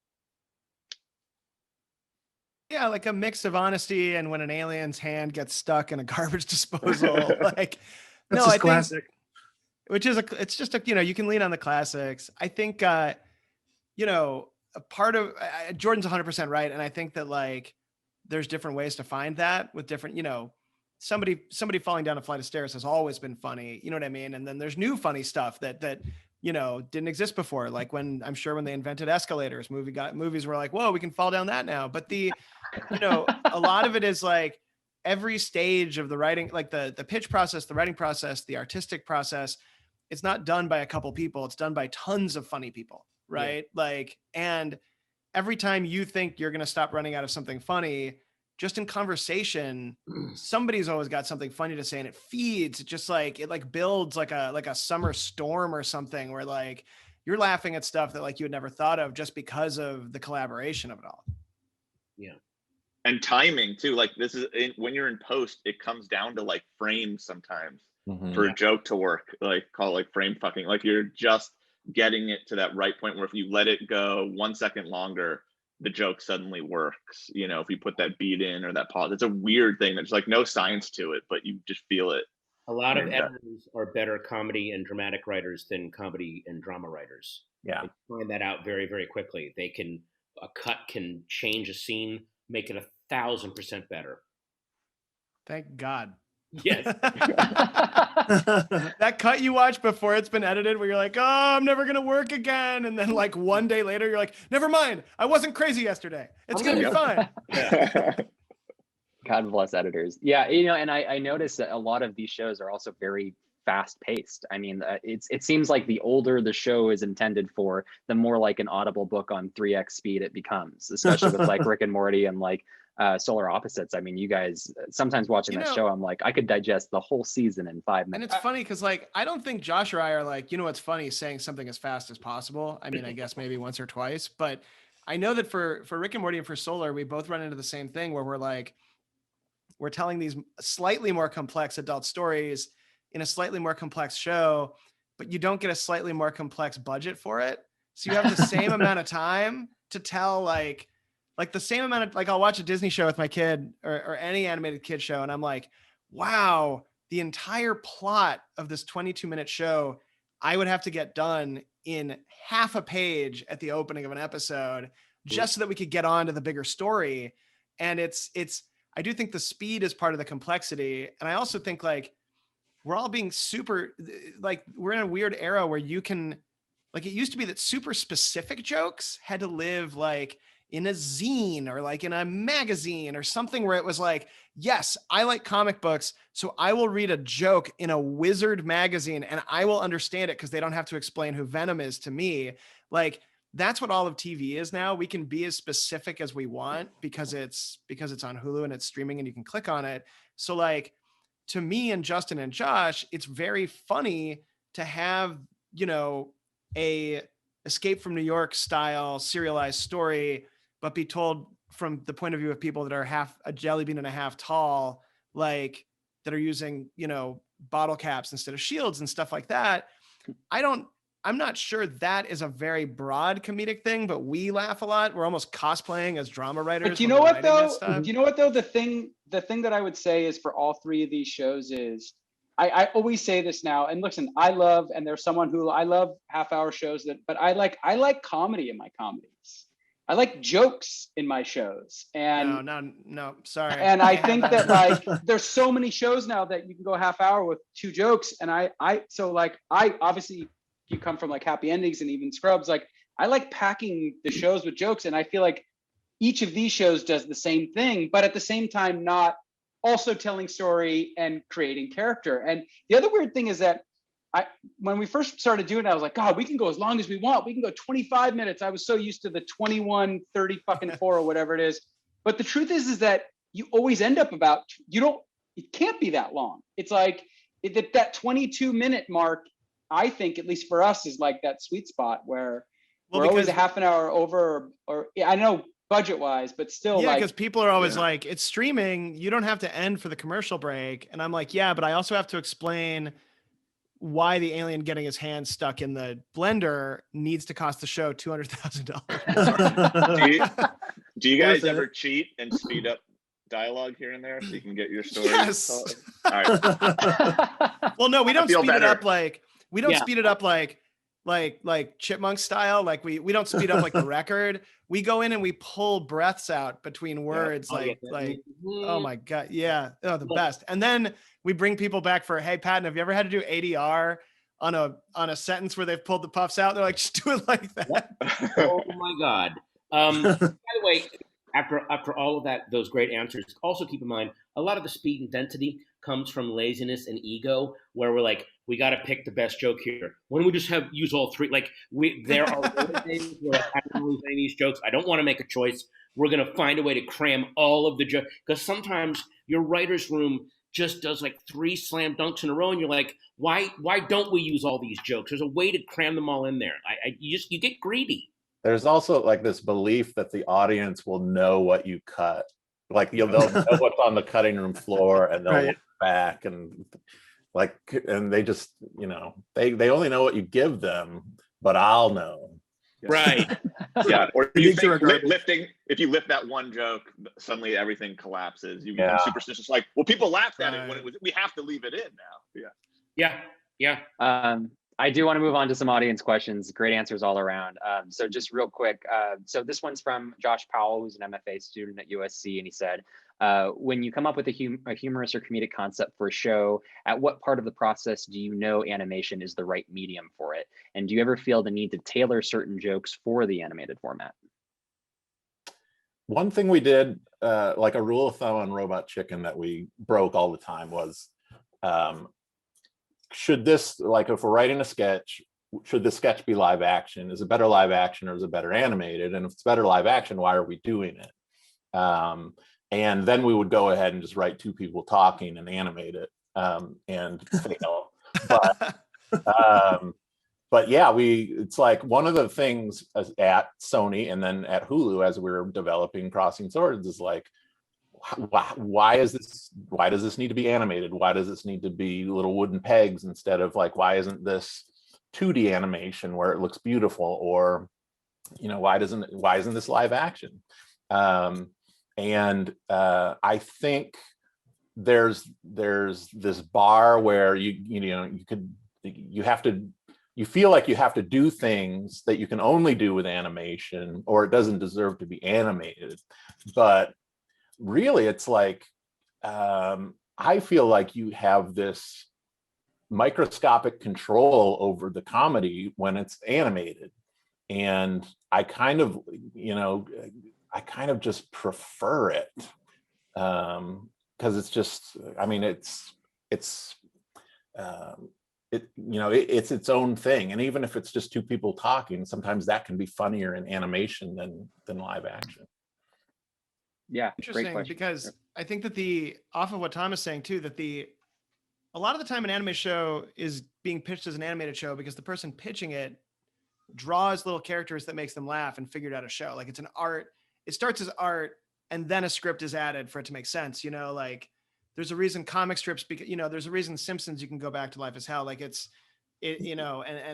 like a mix of honesty and when an alien's hand gets stuck in a garbage disposal, like that's just classic. It's just you can lean on the classics. I think a part of Jordan's 100% right. And I think that there's different ways to find that with different, somebody falling down a flight of stairs has always been funny. You know what I mean? And then there's new funny stuff that didn't exist before. Like when they invented escalators, movies were like, whoa, we can fall down that now. But a lot of it is like every stage of the writing, like the pitch process, the writing process, the artistic process, it's not done by a couple people. It's done by tons of funny people. Right. Yeah. And every time you think you're going to stop running out of something funny, just in conversation, somebody's always got something funny to say, and it feeds. It just it builds like a summer storm or something, where you're laughing at stuff that you had never thought of just because of the collaboration of it all. Yeah. And timing too. This is when you're in post, it comes down to frames sometimes for a joke to work, call it frame fucking, you're just getting it to that right point where if you let it go 1 second longer, the joke suddenly works. If you put that beat in or that pause, it's a weird thing. There's no science to it, but you just feel it. A lot of editors are better comedy and dramatic writers than comedy and drama writers. Yeah. They find that out very, very quickly. A cut can change a scene, make it 1,000% better. Thank God. Yes. That cut you watch before it's been edited, where you're like, oh, I'm never going to work again. And then 1 day later, you're like, never mind. I wasn't crazy yesterday. It's going to be fine. God bless editors. Yeah. And I noticed that a lot of these shows are also very fast paced. I mean, it seems like the older the show is intended for, the more like an Audible book on 3x speed it becomes, especially with Rick and Morty and Solar Opposites. I mean, you guys, sometimes watching that show, I'm like, I could digest the whole season in 5 minutes. And it's funny because I don't think Josh or I are what's funny, saying something as fast as possible. I mean, I guess maybe once or twice, but I know that for Rick and Morty and for Solar, we both run into the same thing where we're telling these slightly more complex adult stories in a slightly more complex show, but you don't get a slightly more complex budget for it. So you have the same amount of time to tell the same amount of I'll watch a Disney show with my kid or any animated kid show, and I'm like, wow, the entire plot of this 22-minute show, I would have to get done in half a page at the opening of an episode, just so that we could get on to the bigger story. And I do think the speed is part of the complexity. And I also think like we're all being super, like we're in a weird era where you can, like it used to be that super specific jokes had to live like in a zine or like in a magazine or something where it was like, yes, I like comic books, so I will read a joke in a Wizard magazine and I will understand it because they don't have to explain who Venom is to me. Like that's what all of TV is now. We can be as specific as we want because it's on Hulu and it's streaming and you can click on it. So like to me and Justin and Josh, it's very funny to have, you know, a Escape from New York style serialized story, but be told from the point of view of people that are half a jelly bean and a half tall, like that are using, you know, bottle caps instead of shields and stuff like that. I'm not sure that is a very broad comedic thing, but we laugh a lot. We're almost cosplaying as drama writers. But you know what though? Do you know what though? The thing that I would say is for all three of these shows is, I always say this now, and listen, I love half-hour shows but I like comedy in my comedies. I like jokes in my shows. And no, sorry. And I think that like there's so many shows now that you can go half hour with 2 jokes. And I obviously, you come from like Happy Endings and even Scrubs, like I like packing the shows with jokes. And I feel like each of these shows does the same thing, but at the same time, not also telling story and creating character. And the other weird thing is that when we first started doing it, I was like, God, we can go as long as we want. We can go 25 minutes. I was so used to the 21, 30 fucking 4 or whatever it is. But the truth is that you always end up it can't be that long. It's like that 22-minute mark, I think, at least for us, is like that sweet spot where we're always a half an hour over, or I know budget-wise, but still. Yeah, because people are always like, it's streaming. You don't have to end for the commercial break. And I'm like, yeah, but I also have to explain why the alien getting his hand stuck in the blender needs to cost the show $200,000. Do you guys ever cheat and speed up dialogue here and there so you can get your story? Yes. All right. Well, no, we don't speed it up like speed it up like chipmunk style. Like we don't speed up like the record. We go in and we pull breaths out between words, oh my God. Yeah. Oh, the best. And then we bring people back for, hey, Patton, have you ever had to do ADR on a sentence where they've pulled the puffs out? They're like, just do it like that. Oh my God. By the way, after all of that, those great answers, also keep in mind, a lot of the speed and density comes from laziness and ego, where we're like, we got to pick the best joke here. Why don't we just use all 3? Like there are days where I don't use any of these jokes. I don't want to make a choice. We're going to find a way to cram all of the jokes, because sometimes your writer's room just does like 3 slam dunks in a row, and you're like, why don't we use all these jokes? There's a way to cram them all in there. You get greedy. There's also like this belief that the audience will know what you cut. Like they'll know what's on the cutting room floor, and they'll look back and they just, you know, they only know what you give them, but I'll know. Right. Yeah. Or you think if you lift that one joke, suddenly everything collapses. You become superstitious. Like, well, people laughed at it when it was. We have to leave it in now. Yeah. I do want to move on to some audience questions. Great answers all around. So just real quick. So this one's from Josh Powell, who's an MFA student at USC. And he said, when you come up with a humorous or comedic concept for a show, at what part of the process do you know animation is the right medium for it? And do you ever feel the need to tailor certain jokes for the animated format? One thing we did, like a rule of thumb on Robot Chicken that we broke all the time was, should this, like if we're writing a sketch, should the sketch be live action? Is it better live action or is it better animated? And if it's better live action, why are we doing it? And then we would go ahead and just write 2 people talking and animate it and fail. But yeah, it's like one of the things at Sony and then at Hulu as we were developing Crossing Swords is like, why does this need to be animated? Why does this need to be little wooden pegs instead of like, why isn't this 2D animation where it looks beautiful? Or, you know, why isn't this live action? I think there's this bar where you feel like you have to do things that you can only do with animation, or it doesn't deserve to be animated. But really, it's like, I feel like you have this microscopic control over the comedy when it's animated. And I kind of just prefer it. Because it's just, I mean, it's its own thing. And even if it's just two people talking, sometimes that can be funnier in animation than live action. Yeah, interesting, because I think that off of what Tom is saying too, that a lot of the time an anime show is being pitched as an animated show because the person pitching it draws little characters that makes them laugh and figured out a show. Like, it's an art, it starts as art and then a script is added for it to make sense. Like, there's a reason comic strips, there's a reason Simpsons, you can go back to Life is Hell. Like, and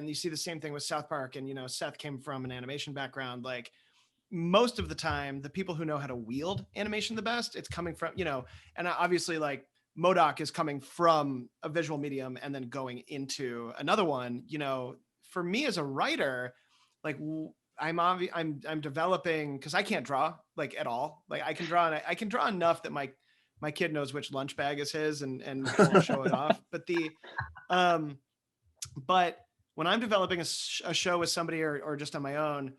you see the same thing with South Park, and Seth came from an animation background. Like, most of the time, the people who know how to wield animation the best, it's coming from, and obviously, like, M.O.D.O.K is coming from a visual medium and then going into another one. For me as a writer, like, I'm developing, because I can't draw, like, at all. Like, I can draw enough that my kid knows which lunch bag is his and won't show it off. But but when I'm developing a show with somebody or just on my own,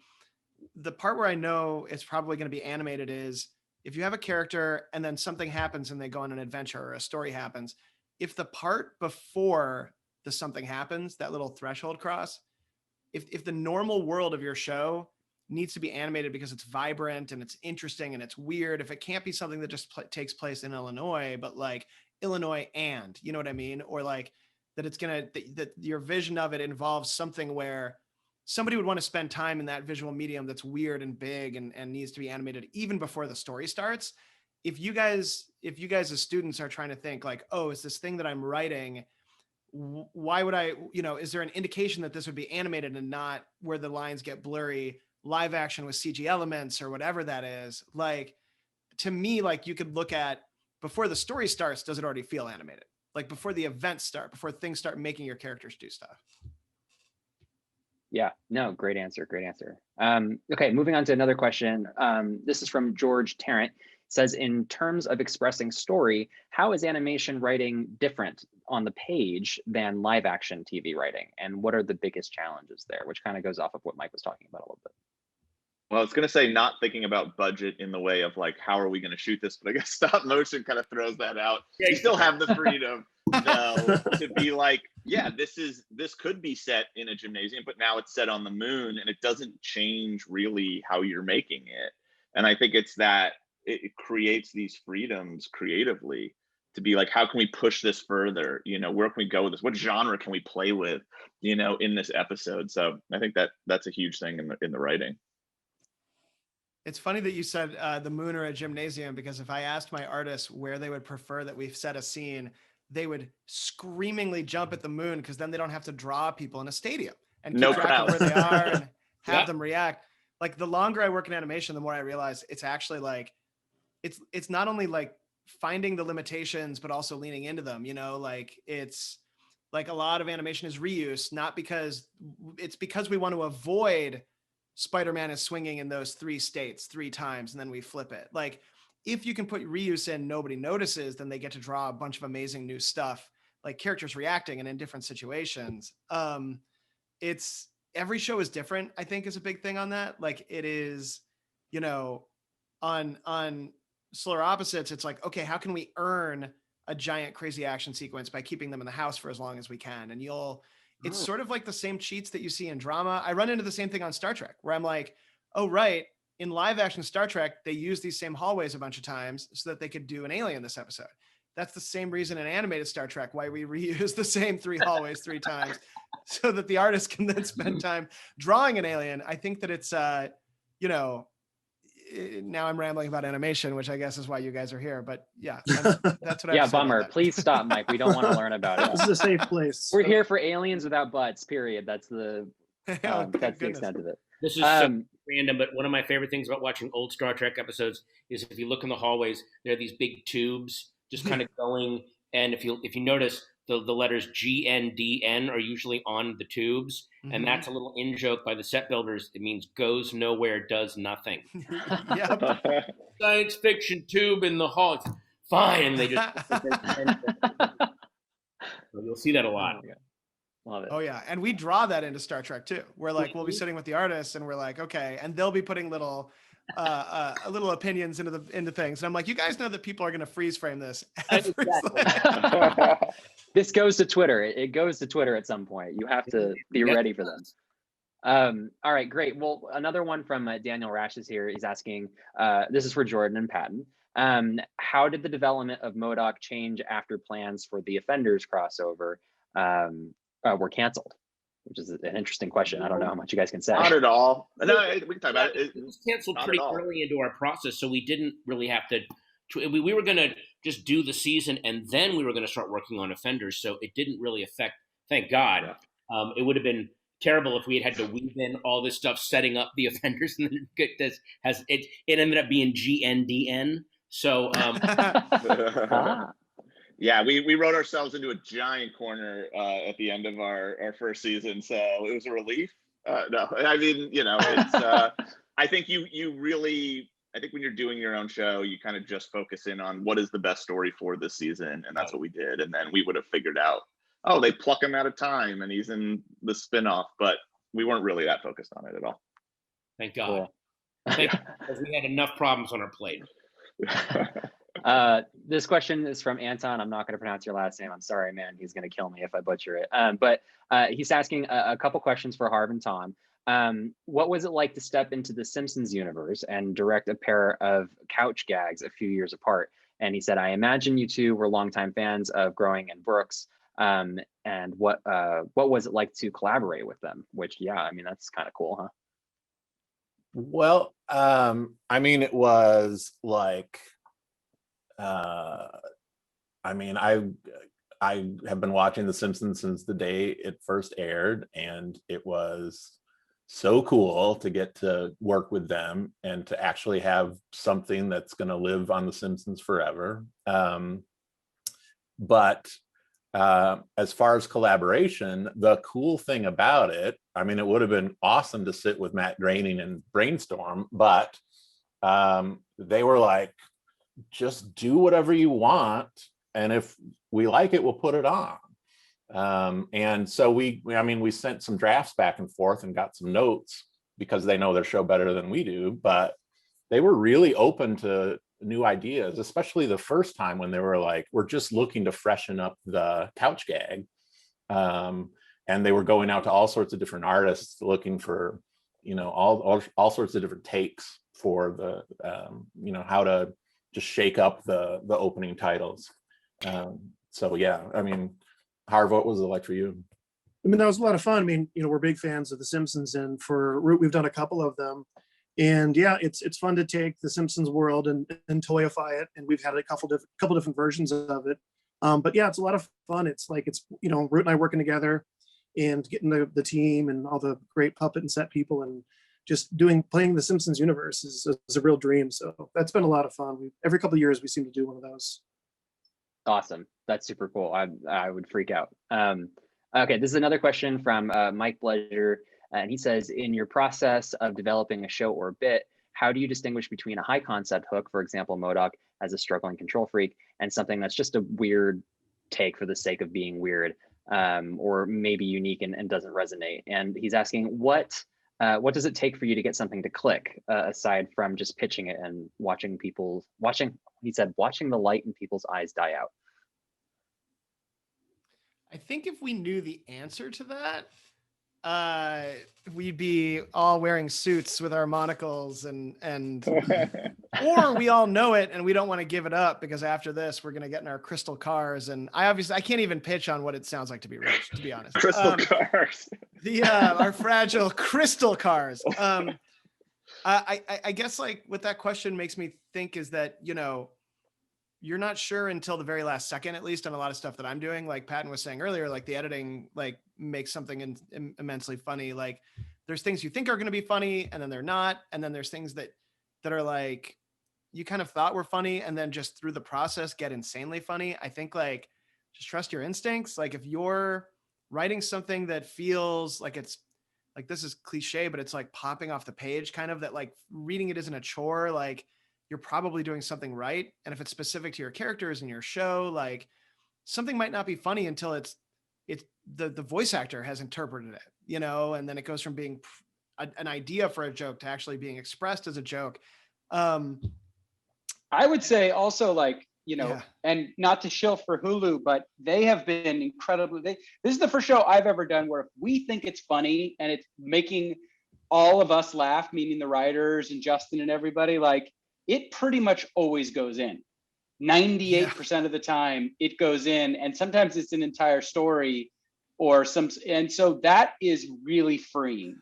the part where I know it's probably going to be animated is if you have a character and then something happens and they go on an adventure or a story happens. If the part before the something happens, that little threshold cross, if the normal world of your show needs to be animated because it's vibrant and it's interesting and it's weird, if it can't be something that just takes place in Illinois, but like Illinois and, you know what I mean? Or like that it's that your vision of it involves something where somebody would want to spend time in that visual medium that's weird and big and needs to be animated even before the story starts. If you guys as students are trying to think like, oh, is this thing that I'm writing, why would I, is there an indication that this would be animated and not where the lines get blurry, live action with CG elements or whatever that is? Like, to me, like, you could look at before the story starts, does it already feel animated? Like, before the events start, before things start making your characters do stuff. Yeah, no, great answer. Okay, moving on to another question. This is from George Tarrant. It says, in terms of expressing story, how is animation writing different on the page than live action TV writing? And what are the biggest challenges there? Which kind of goes off of what Mike was talking about a little bit. Well, I was going to say not thinking about budget in the way of like, how are we going to shoot this? But I guess stop motion kind of throws that out. You still have the freedom to be like, yeah, this could be set in a gymnasium, but now it's set on the moon and it doesn't change really how you're making it. And I think it's that it creates these freedoms creatively to be like, how can we push this further? Where can we go with this? What genre can we play with, in this episode? So I think that's a huge thing in the writing. It's funny that you said the moon or a gymnasium, because if I asked my artists where they would prefer that we set a scene, they would screamingly jump at the moon, because then they don't have to draw people in a stadium and keep track of where they are and have them react. Like, the longer I work in animation, the more I realize it's actually like, it's not only like finding the limitations, but also leaning into them, like it's like a lot of animation is reuse, not because it's because we want to avoid Spider-Man is swinging in those 3 states 3 times and then we flip it. Like, if you can put reuse in, nobody notices, then they get to draw a bunch of amazing new stuff, like characters reacting and in different situations. It's every show is different, I think, is a big thing on that. Like, it is, on Solar Opposites, it's like, okay, how can we earn a giant crazy action sequence by keeping them in the house for as long as we can? And it's sort of like the same cheats that you see in drama. I run into the same thing on Star Trek, where I'm like, oh, right, in live action Star Trek, they use these same hallways a bunch of times so that they could do an alien this episode. That's the same reason in animated Star Trek why we reuse the same 3 hallways 3 times so that the artist can then spend time drawing an alien. I think that it's, now I'm rambling about animation, which I guess is why you guys are here. But yeah, that's what I have to say bummer. about that. Please stop, Mike. We don't want to learn about it. This is a safe place. We're here for aliens without butts, period. That's the extent of it. This is so random, but one of my favorite things about watching old Star Trek episodes is if you look in the hallways, there are these big tubes just kind of going. And if you notice, the letters GNDN are usually on the tubes, and that's a little in joke by the set builders. It means goes nowhere, does nothing. Science fiction tube in the hall. It's fine, and they just. So you'll see that a lot. Love it. Oh yeah, and we draw that into Star Trek too. We're like, we'll be sitting with the artists, and we're like, okay, and they'll be putting little opinions into things. And I'm like, you guys know that people are going to freeze frame this. This goes to Twitter. It goes to Twitter at some point. You have to be ready for them. All right, great. Well, another one from Daniel Rash is here. He's asking, this is for Jordan and Patton. How did the development of M.O.D.O.K change after plans for the Offenders crossover were canceled? Which is an interesting question. I don't know how much you guys can say. Not at all. No, we can talk about it. It was canceled pretty early into our process, so we didn't really have to. We were going to just do the season, and then we were going to start working on Offenders. So it didn't really affect. Thank God. It would have been terrible if we had to weave in all this stuff setting up the Offenders, and then it ended up being GNDN. So. Yeah, we wrote ourselves into a giant corner at the end of our first season, so it was a relief. No, I mean, it's. I think you really. I think when you're doing your own show, you kind of just focus in on what is the best story for this season, and that's what we did. And then we would have figured out, oh, they pluck him out of time, and he's in the spinoff, but we weren't really that focused on it at all. Thank God. Because we had enough problems on our plate. This question is from Anton. I'm not going to pronounce your last name. I'm sorry, man. He's going to kill me if I butcher it. But he's asking a couple questions for Harv and Tom. What was it like to step into the Simpsons universe and direct a pair of couch gags a few years apart? And he said, I imagine you two were longtime fans of Growing and Brooks. And what was it like to collaborate with them? Which, yeah, I mean, that's kind of cool, huh? Well, I mean, it was like, I mean, I have been watching The Simpsons since the day it first aired, and it was so cool to get to work with them and to actually have something that's going to live on The Simpsons forever. But as far as collaboration, the cool thing about it, I mean, it would have been awesome to sit with Matt Groening and brainstorm, but they were like, just do whatever you want, and if we like it, we'll put it on. And so we sent some drafts back and forth and got some notes because they know their show better than we do, but they were really open to new ideas, especially the first time when they were like, we're just looking to freshen up the couch gag. And they were going out to all sorts of different artists looking for, all sorts of different takes for the, how to just shake up the opening titles. So yeah, I mean, Harv, what was it like for you? I mean, that was a lot of fun. I mean, we're big fans of The Simpsons, and for Root, we've done a couple of them. And yeah, it's fun to take The Simpsons world and toyify it. And we've had a couple different versions of it. But yeah, it's a lot of fun. It's like, Root and I working together and getting the team and all the great puppet and set people and just playing the Simpsons universe is a real dream. So that's been a lot of fun. Every couple of years we seem to do one of those. Awesome. That's super cool. I would freak out. Okay, this is another question from Mike Bleasure. And he says, in your process of developing a show or bit, how do you distinguish between a high concept hook, for example, M.O.D.O.K as a struggling control freak, and something that's just a weird take for the sake of being weird, or maybe unique and doesn't resonate? And he's asking, what does it take for you to get something to click, aside from just pitching it and watching the light in people's eyes die out? I think if we knew the answer to that, we'd be all wearing suits with our monocles and or we all know it and we don't want to give it up because after this we're going to get in our crystal cars, and I can't even pitch on what it sounds like to be rich, to be honest. Crystal cars. Our fragile crystal cars. I guess like what that question makes me think is that, you're not sure until the very last second, at least on a lot of stuff that I'm doing. Like Patton was saying earlier, like the editing, like makes something immensely funny. Like there's things you think are going to be funny and then they're not. And then there's things that are like, you kind of thought were funny and then just through the process get insanely funny. I think like just trust your instincts. Like if you're writing something that feels like it's like, this is cliche, but it's like popping off the page kind of, that like reading it isn't a chore, like you're probably doing something right. And if it's specific to your characters and your show, like something might not be funny until it's the voice actor has interpreted it, you know, and then it goes from being an idea for a joke to actually being expressed as a joke. I would say also, like, you know, and not to shill for Hulu, but they have been incredibly, this is the first show I've ever done where if we think it's funny and it's making all of us laugh, meaning the writers and Justin and everybody, like it pretty much always goes in. 98% of the time it goes in, and sometimes it's an entire story or and so that is really freeing.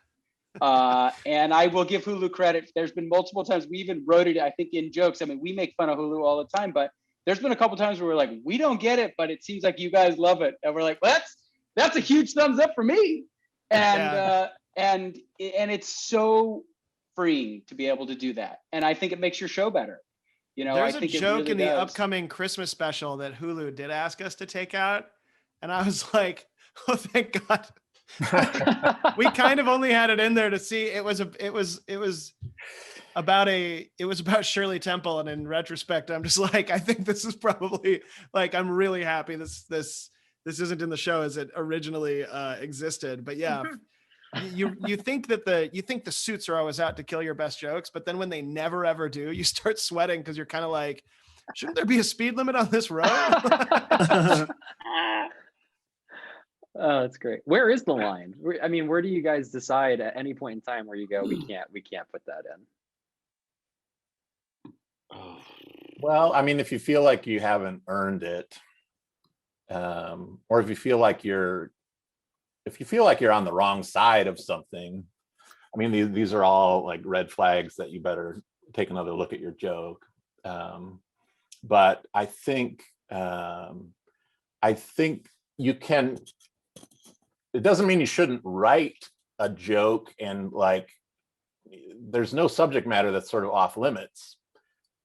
And I will give Hulu credit. There's been multiple times we even wrote it, I think, in jokes. I mean, we make fun of Hulu all the time, but there's been a couple times where we're like, we don't get it, but it seems like you guys love it. And we're like, well, that's a huge thumbs up for me. And and it's so freeing to be able to do that. And I think it makes your show better. You know, there's I think a joke really in the does. upcoming Christmas special that Hulu did ask us to take out. And I was like, oh, thank God. We kind of only had it in there to see it was about Shirley Temple, and in retrospect I'm just like, I think this is probably like, I'm really happy this isn't in the show as it originally existed. But yeah, you think the suits are always out to kill your best jokes, but then when they never ever do, you start sweating because you're kind of like, shouldn't there be a speed limit on this road? Oh, that's great. Where is the line? I mean, where do you guys decide at any point in time where you go, we can't put that in? Well, I mean, if you feel like you haven't earned it, or if you feel like you're on the wrong side of something, I mean, these are all like red flags that you better take another look at your joke. But I think you can. It doesn't mean you shouldn't write a joke, and like there's no subject matter that's sort of off limits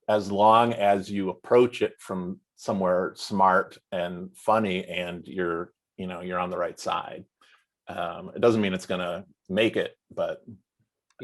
as long as you approach it from somewhere smart and funny and you're on the right side. It doesn't mean it's going to make it, but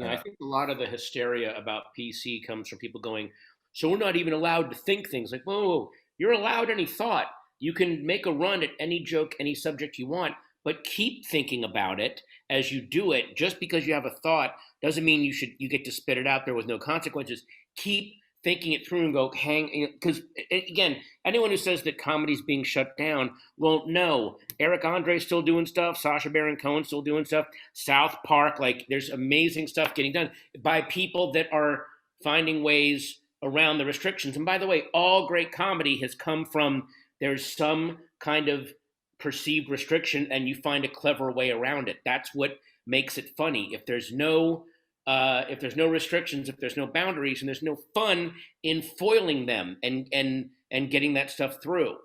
I think a lot of the hysteria about PC comes from people going, so we're not even allowed to think things. Like, whoa, you're allowed any thought. You can make a run at any joke, any subject you want, but keep thinking about it as you do it. Just because you have a thought doesn't mean you get to spit it out there with no consequences. Keep thinking it through and go because again, anyone who says that comedy's being shut down, well, no. Eric Andre's still doing stuff. Sacha Baron Cohen's still doing stuff. South Park, like there's amazing stuff getting done by people that are finding ways around the restrictions. And by the way, all great comedy has come from there's some kind of perceived restriction and you find a clever way around it. That's what makes it funny. If there's no restrictions, if there's no boundaries, and there's no fun in foiling them and getting that stuff through.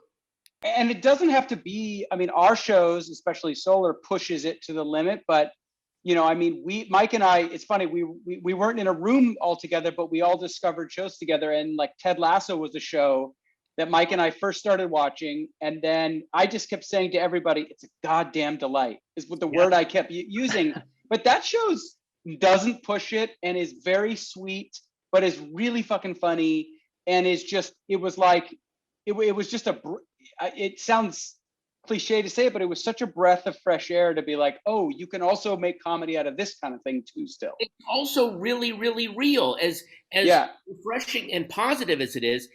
And it doesn't have to be, I mean, our shows, especially Solar, pushes it to the limit, but I mean, Mike and I, it's funny, we weren't in a room all together, but we all discovered shows together. And like Ted Lasso was a show that Mike and I first started watching. And then I just kept saying to everybody, it's a goddamn delight, is what the word I kept using. But that show's doesn't push it and is very sweet, but is really fucking funny. And is just, it was like, it was just it sounds cliche to say, but it was such a breath of fresh air to be like, oh, you can also make comedy out of this kind of thing too still. It's also really, really real. As refreshing and positive as it is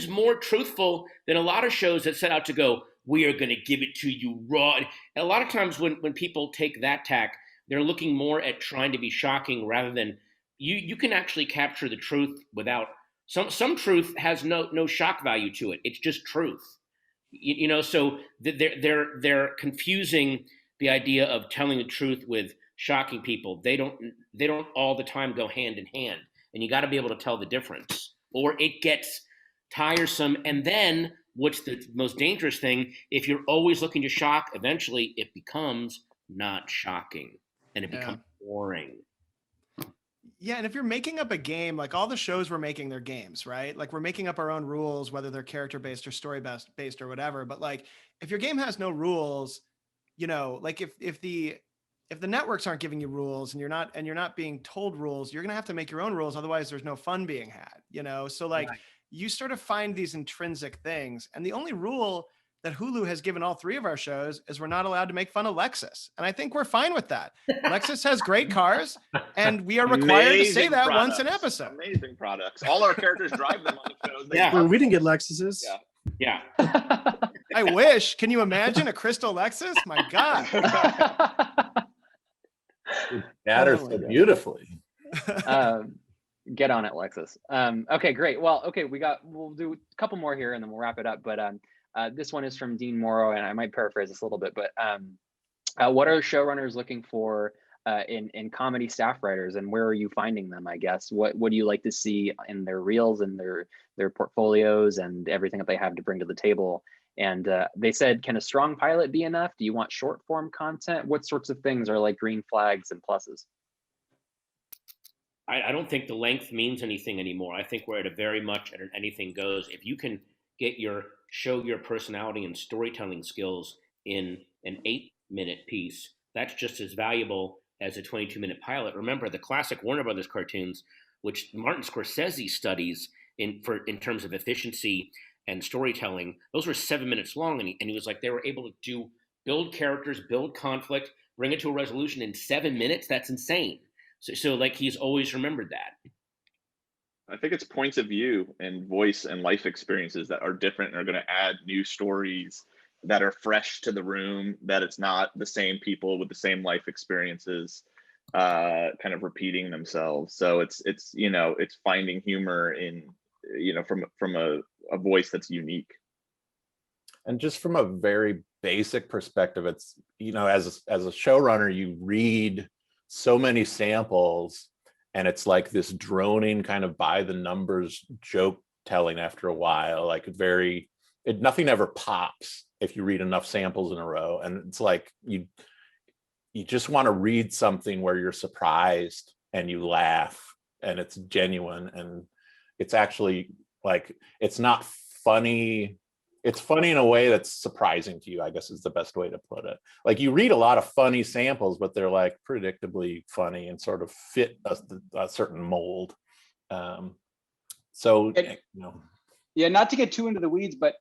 more truthful than a lot of shows that set out to go, we are going to give it to you raw. And a lot of times when people take that tack, they're looking more at trying to be shocking rather than you can actually capture the truth without some truth has no shock value to it. It's just truth. So they're confusing the idea of telling the truth with shocking people. They don't all the time go hand in hand, and you got to be able to tell the difference, or it gets tiresome. And then what's the most dangerous thing? If you're always looking to shock, eventually it becomes not shocking and it becomes boring. Yeah, and if you're making up a game, like all the shows we're making, they're games, right? Like we're making up our own rules, whether they're character based or story based or whatever. But like if your game has no rules, like if the networks aren't giving you rules and you're not being told rules, you're gonna have to make your own rules. Otherwise, there's no fun being had. So like you sort of find these intrinsic things, and the only rule that Hulu has given all three of our shows is we're not allowed to make fun of Lexus. And I think we're fine with that. Lexus has great cars, and we are required to say that once an episode. Amazing products. All our characters drive them on the shows. Well, we didn't get Lexuses. Yeah. I wish. Can you imagine a crystal Lexus? My God. Matters so beautifully. Get on it, Lexus. Okay, great. Well, okay, we'll do a couple more here and then we'll wrap it up. But this one is from Dean Morrow, and I might paraphrase this a little bit, but what are showrunners looking for in comedy staff writers, and where are you finding them, I guess? What do you like to see in their reels and their portfolios and everything that they have to bring to the table? And they said, can a strong pilot be enough? Do you want short form content? What sorts of things are like green flags and pluses? I don't think the length means anything anymore. I think we're at a very much at an anything goes. If you can show your personality and storytelling skills in an 8-minute piece, that's just as valuable as a 22-minute pilot. Remember the classic Warner Brothers cartoons, which Martin Scorsese studies in terms of efficiency and storytelling, those were 7 minutes long, and he was like, they were able to build characters, build conflict, bring it to a resolution in 7 minutes. That's insane. So like he's always remembered that. I think it's points of view and voice and life experiences that are different and are going to add new stories that are fresh to the room, that it's not the same people with the same life experiences kind of repeating themselves. So it's finding humor in, from a voice that's unique. And just from a very basic perspective, it's, as a showrunner, you read so many samples, and it's like this droning kind of by the numbers joke telling after a while. Like nothing ever pops if you read enough samples in a row. And it's like you just want to read something where you're surprised and you laugh and it's genuine, and it's actually like, it's not funny. It's funny in a way that's surprising to you, I guess is the best way to put it. Like you read a lot of funny samples, but they're like predictably funny and sort of fit a certain mold. Yeah, not to get too into the weeds, but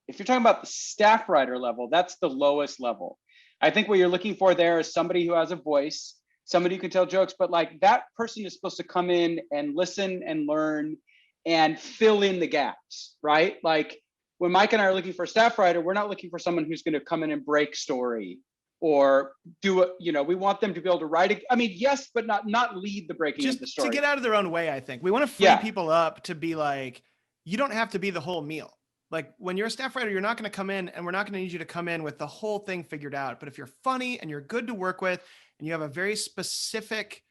if you're talking about the staff writer level, that's the lowest level. I think what you're looking for there is somebody who has a voice, somebody who can tell jokes, but like that person is supposed to come in and listen and learn and fill in the gaps, right? Like when Mike and I are looking for a staff writer, we're not looking for someone who's going to come in and break story or do it. We want them to be able to write it. I mean, yes, but not lead the breaking of the story. To get out of their own way, I think. We want to free people up to be like, you don't have to be the whole meal. Like when you're a staff writer, you're not going to come in, and we're not going to need you to come in with the whole thing figured out. But if you're funny and you're good to work with, and you have a very specific,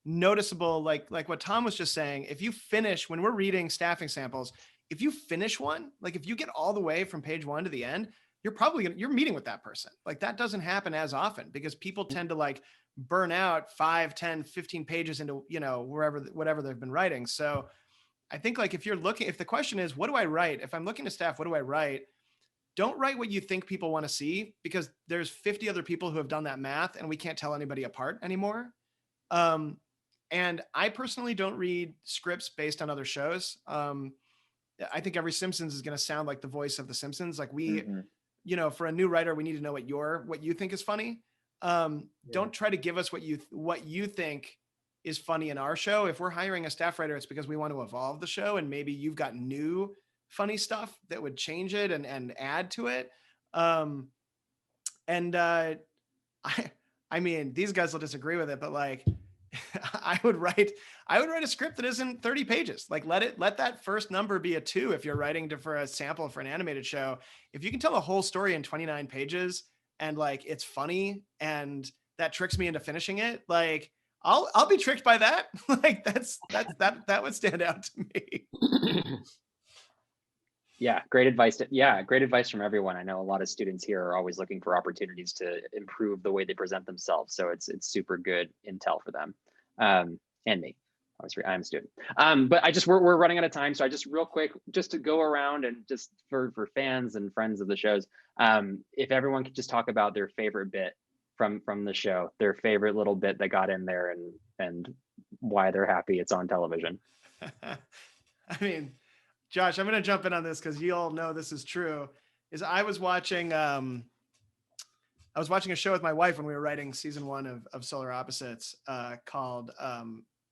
noticeable, like what Tom was just saying, if you finish, when we're reading staffing samples, if you finish one, like if you get all the way from page 1 to the end, you're meeting with that person. Like that doesn't happen as often because people tend to like burn out 5, 10, 15 pages into, whatever they've been writing. So I think like if the question is, what do I write? If I'm looking to staff, what do I write? Don't write what you think people want to see, because there's 50 other people who have done that math and we can't tell anybody apart anymore. And I personally don't read scripts based on other shows. I think every Simpsons is going to sound like the voice of the Simpsons. Like for a new writer, we need to know what you think is funny. Don't try to give us what you think is funny in our show. If we're hiring a staff writer, it's because we want to evolve the show, and maybe you've got new funny stuff that would change it and add to it. I mean, these guys will disagree with it, but like, I would write a script that isn't 30 pages. Like let that first number be a 2 if you're writing for a sample for an animated show. If you can tell a whole story in 29 pages and like it's funny and that tricks me into finishing it, like I'll be tricked by that. Like that would stand out to me. Yeah, great advice. Great advice from everyone. I know a lot of students here are always looking for opportunities to improve the way they present themselves. So it's super good intel for them. And me. I'm a student. But we're running out of time, so I just real quick, just to go around and just for fans and friends of the shows, if everyone could just talk about their favorite bit from the show, their favorite little bit that got in there, and why they're happy it's on television. I mean, Josh, I'm going to jump in on this because you all know this is true. I was watching a show with my wife when we were writing season 1 of Solar Opposites called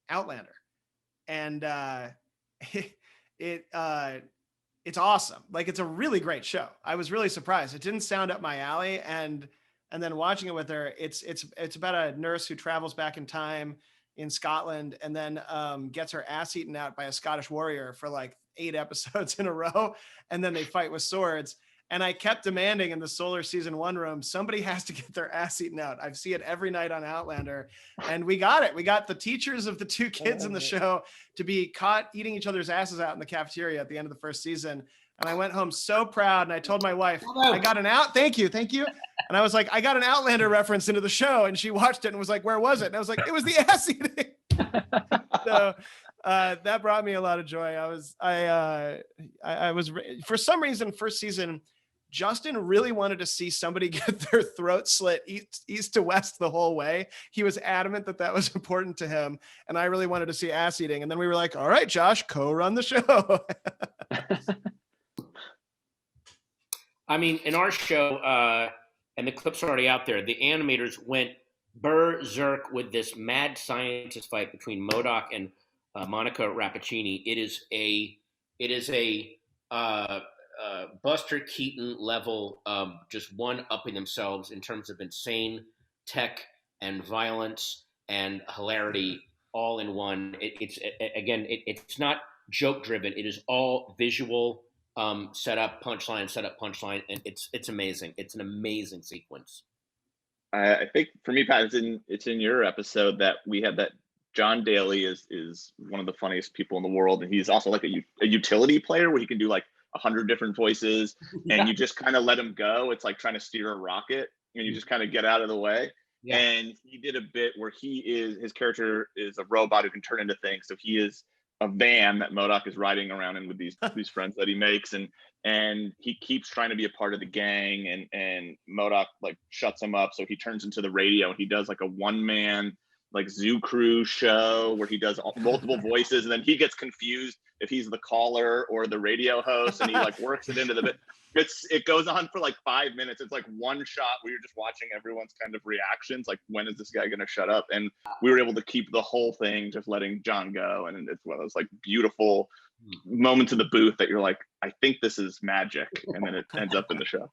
Outlander, and it's awesome. Like, it's a really great show. I was really surprised. It didn't sound up my alley, and then watching it with her, it's about a nurse who travels back in time in Scotland and then gets her ass eaten out by a Scottish warrior for like 8 episodes in a row, and then they fight with swords. And I kept demanding in the Solar season 1 room, somebody has to get their ass eaten out. I see it every night on Outlander. And we got it. We got the teachers of the 2 kids in the show to be caught eating each other's asses out in the cafeteria at the end of the first season. And I went home so proud, and I told my wife, I got an thank you. And I was like, I got an Outlander reference into the show. And she watched it and was like, where was it? And I was like, it was the ass eating. So that brought me a lot of joy. I was, for some reason, first season, Justin really wanted to see somebody get their throat slit east to west the whole way. He was adamant that was important to him. And I really wanted to see ass eating. And then we were like, all right, Josh, co-run the show. I mean, in our show, and the clip's already out there, the animators went berserk with this mad scientist fight between M.O.D.O.K and Monica Rappaccini. It is a Buster Keaton level, just one-upping themselves in terms of insane tech and violence and hilarity all in one. It's not joke-driven. It is all visual, set up, punchline, and it's amazing. It's an amazing sequence. I think for me, Pat, it's in your episode that we had that John Daly is one of the funniest people in the world, and he's also like a utility player where he can do like 100 different voices, and you just kind of let him go. It's like trying to steer a rocket, and you just kind of get out of the way. Yeah. And he did a bit where his character is a robot who can turn into things. So he is a van that M.O.D.O.K is riding around in with these friends that he makes, and he keeps trying to be a part of the gang, and M.O.D.O.K like shuts him up. So he turns into the radio, and he does like a one-man like Zoo Crew show where he does multiple voices, and then he gets confused if he's the caller or the radio host, and he like works it into the bit. It goes on for like 5 minutes. It's like one shot where you're just watching everyone's kind of reactions, like, when is this guy gonna shut up? And we were able to keep the whole thing just letting John go, and it's one of those like beautiful moments in the booth that you're like, I think this is magic, and then it ends up in the show.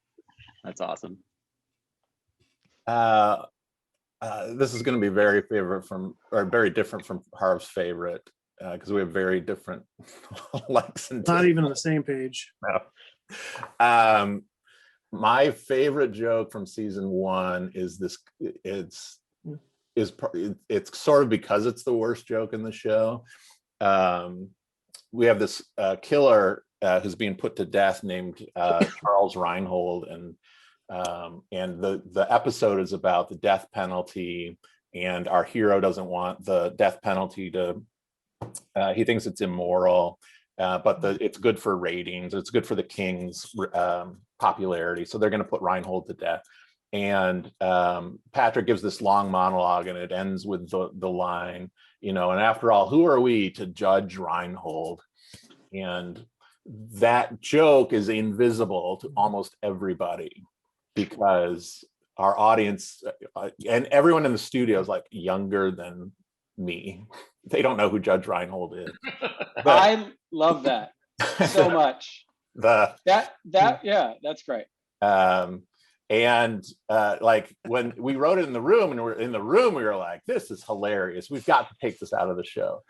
That's awesome. This is going to be very different from Harv's favorite, because we have very different likes and not even on the same page. No. My favorite joke from season 1 is this. It's sort of because it's the worst joke in the show. We have this killer who's being put to death named Charles Reinhold, and the episode is about the death penalty, and our hero doesn't want the death penalty to, he thinks it's immoral, but it's good for ratings, it's good for the king's popularity, so they're going to put Reinhold to death. And Patrick gives this long monologue, and it ends with the line, and after all, who are we to judge Reinhold? And that joke is invisible to almost everybody, because our audience and everyone in the studio is like younger than me. They don't know who Judge Reinhold is. But I love that so much. Yeah, that's great. And like when we wrote it in the room, and we're in the room, we were like, this is hilarious. We've got to take this out of the show.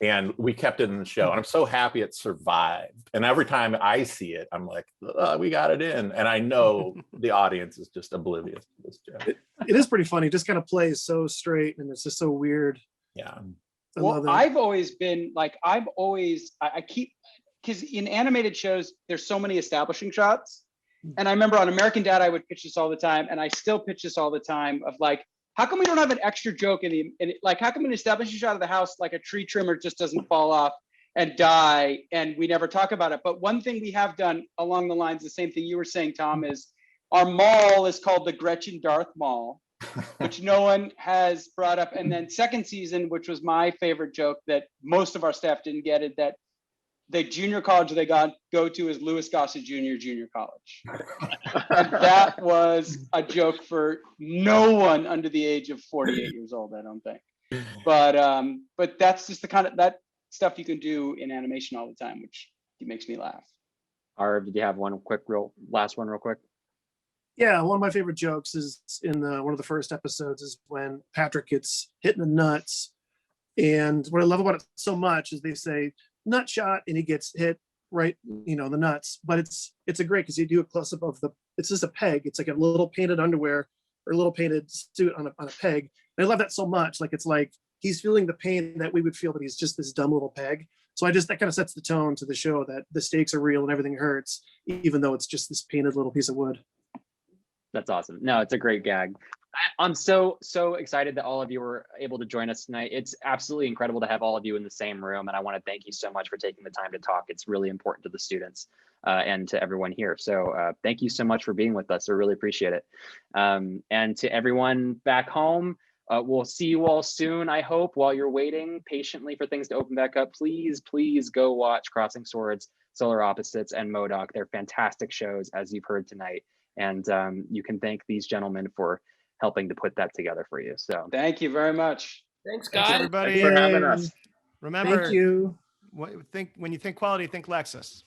And we kept it in the show, and I'm so happy it survived. And every time I see it, I'm like, oh, we got it in. And I know the audience is just oblivious to this joke. It is pretty funny. It just kind of plays so straight, and it's just so weird. Yeah. I've always been like, I keep, because in animated shows, there's so many establishing shots. And I remember on American Dad, I would pitch this all the time, and I still pitch this all the time, of like, how come we don't have an extra joke like, how come an establishing shot of the house, like a tree trimmer just doesn't fall off and die, and we never talk about it? But one thing we have done along the lines, the same thing you were saying, Tom, is our mall is called the Gretchen Darth Mall, which no one has brought up. And then second season, which was my favorite joke that most of our staff didn't get it, that the junior college they go to is Louis Gossett Junior College. And that was a joke for no one under the age of 48 years old, I don't think. But that's just the kind of that stuff you can do in animation all the time, which makes me laugh. Harv, did you have one quick, last one real quick? Yeah, one of my favorite jokes is in one of the first episodes is when Patrick gets hit in the nuts. And what I love about it so much is they say nut shot and he gets hit right, in the nuts. But it's a great, because you do a close up of it's just a peg. It's like a little painted underwear or a little painted suit on a peg. And I love that so much. Like, it's like he's feeling the pain that we would feel that he's just this dumb little peg. So that kind of sets the tone to the show that the stakes are real and everything hurts, even though it's just this painted little piece of wood. That's awesome. No, it's a great gag. I'm so excited that all of you were able to join us tonight. It's absolutely incredible to have all of you in the same room, and I want to thank you so much for taking the time to talk. It's really important to the students and to everyone here. So thank you so much for being with us. I really appreciate it. And to everyone back home, we'll see you all soon, I hope. While you're waiting patiently for things to open back up, please go watch Crossing Swords, Solar Opposites, and M.O.D.O.K. They're fantastic shows, as you've heard tonight. And you can thank these gentlemen for helping to put that together for you. So thank you very much. Thanks, Thanks, guys. everybody. Thanks for having us. Remember, Thank you. When you think quality, think Lexus.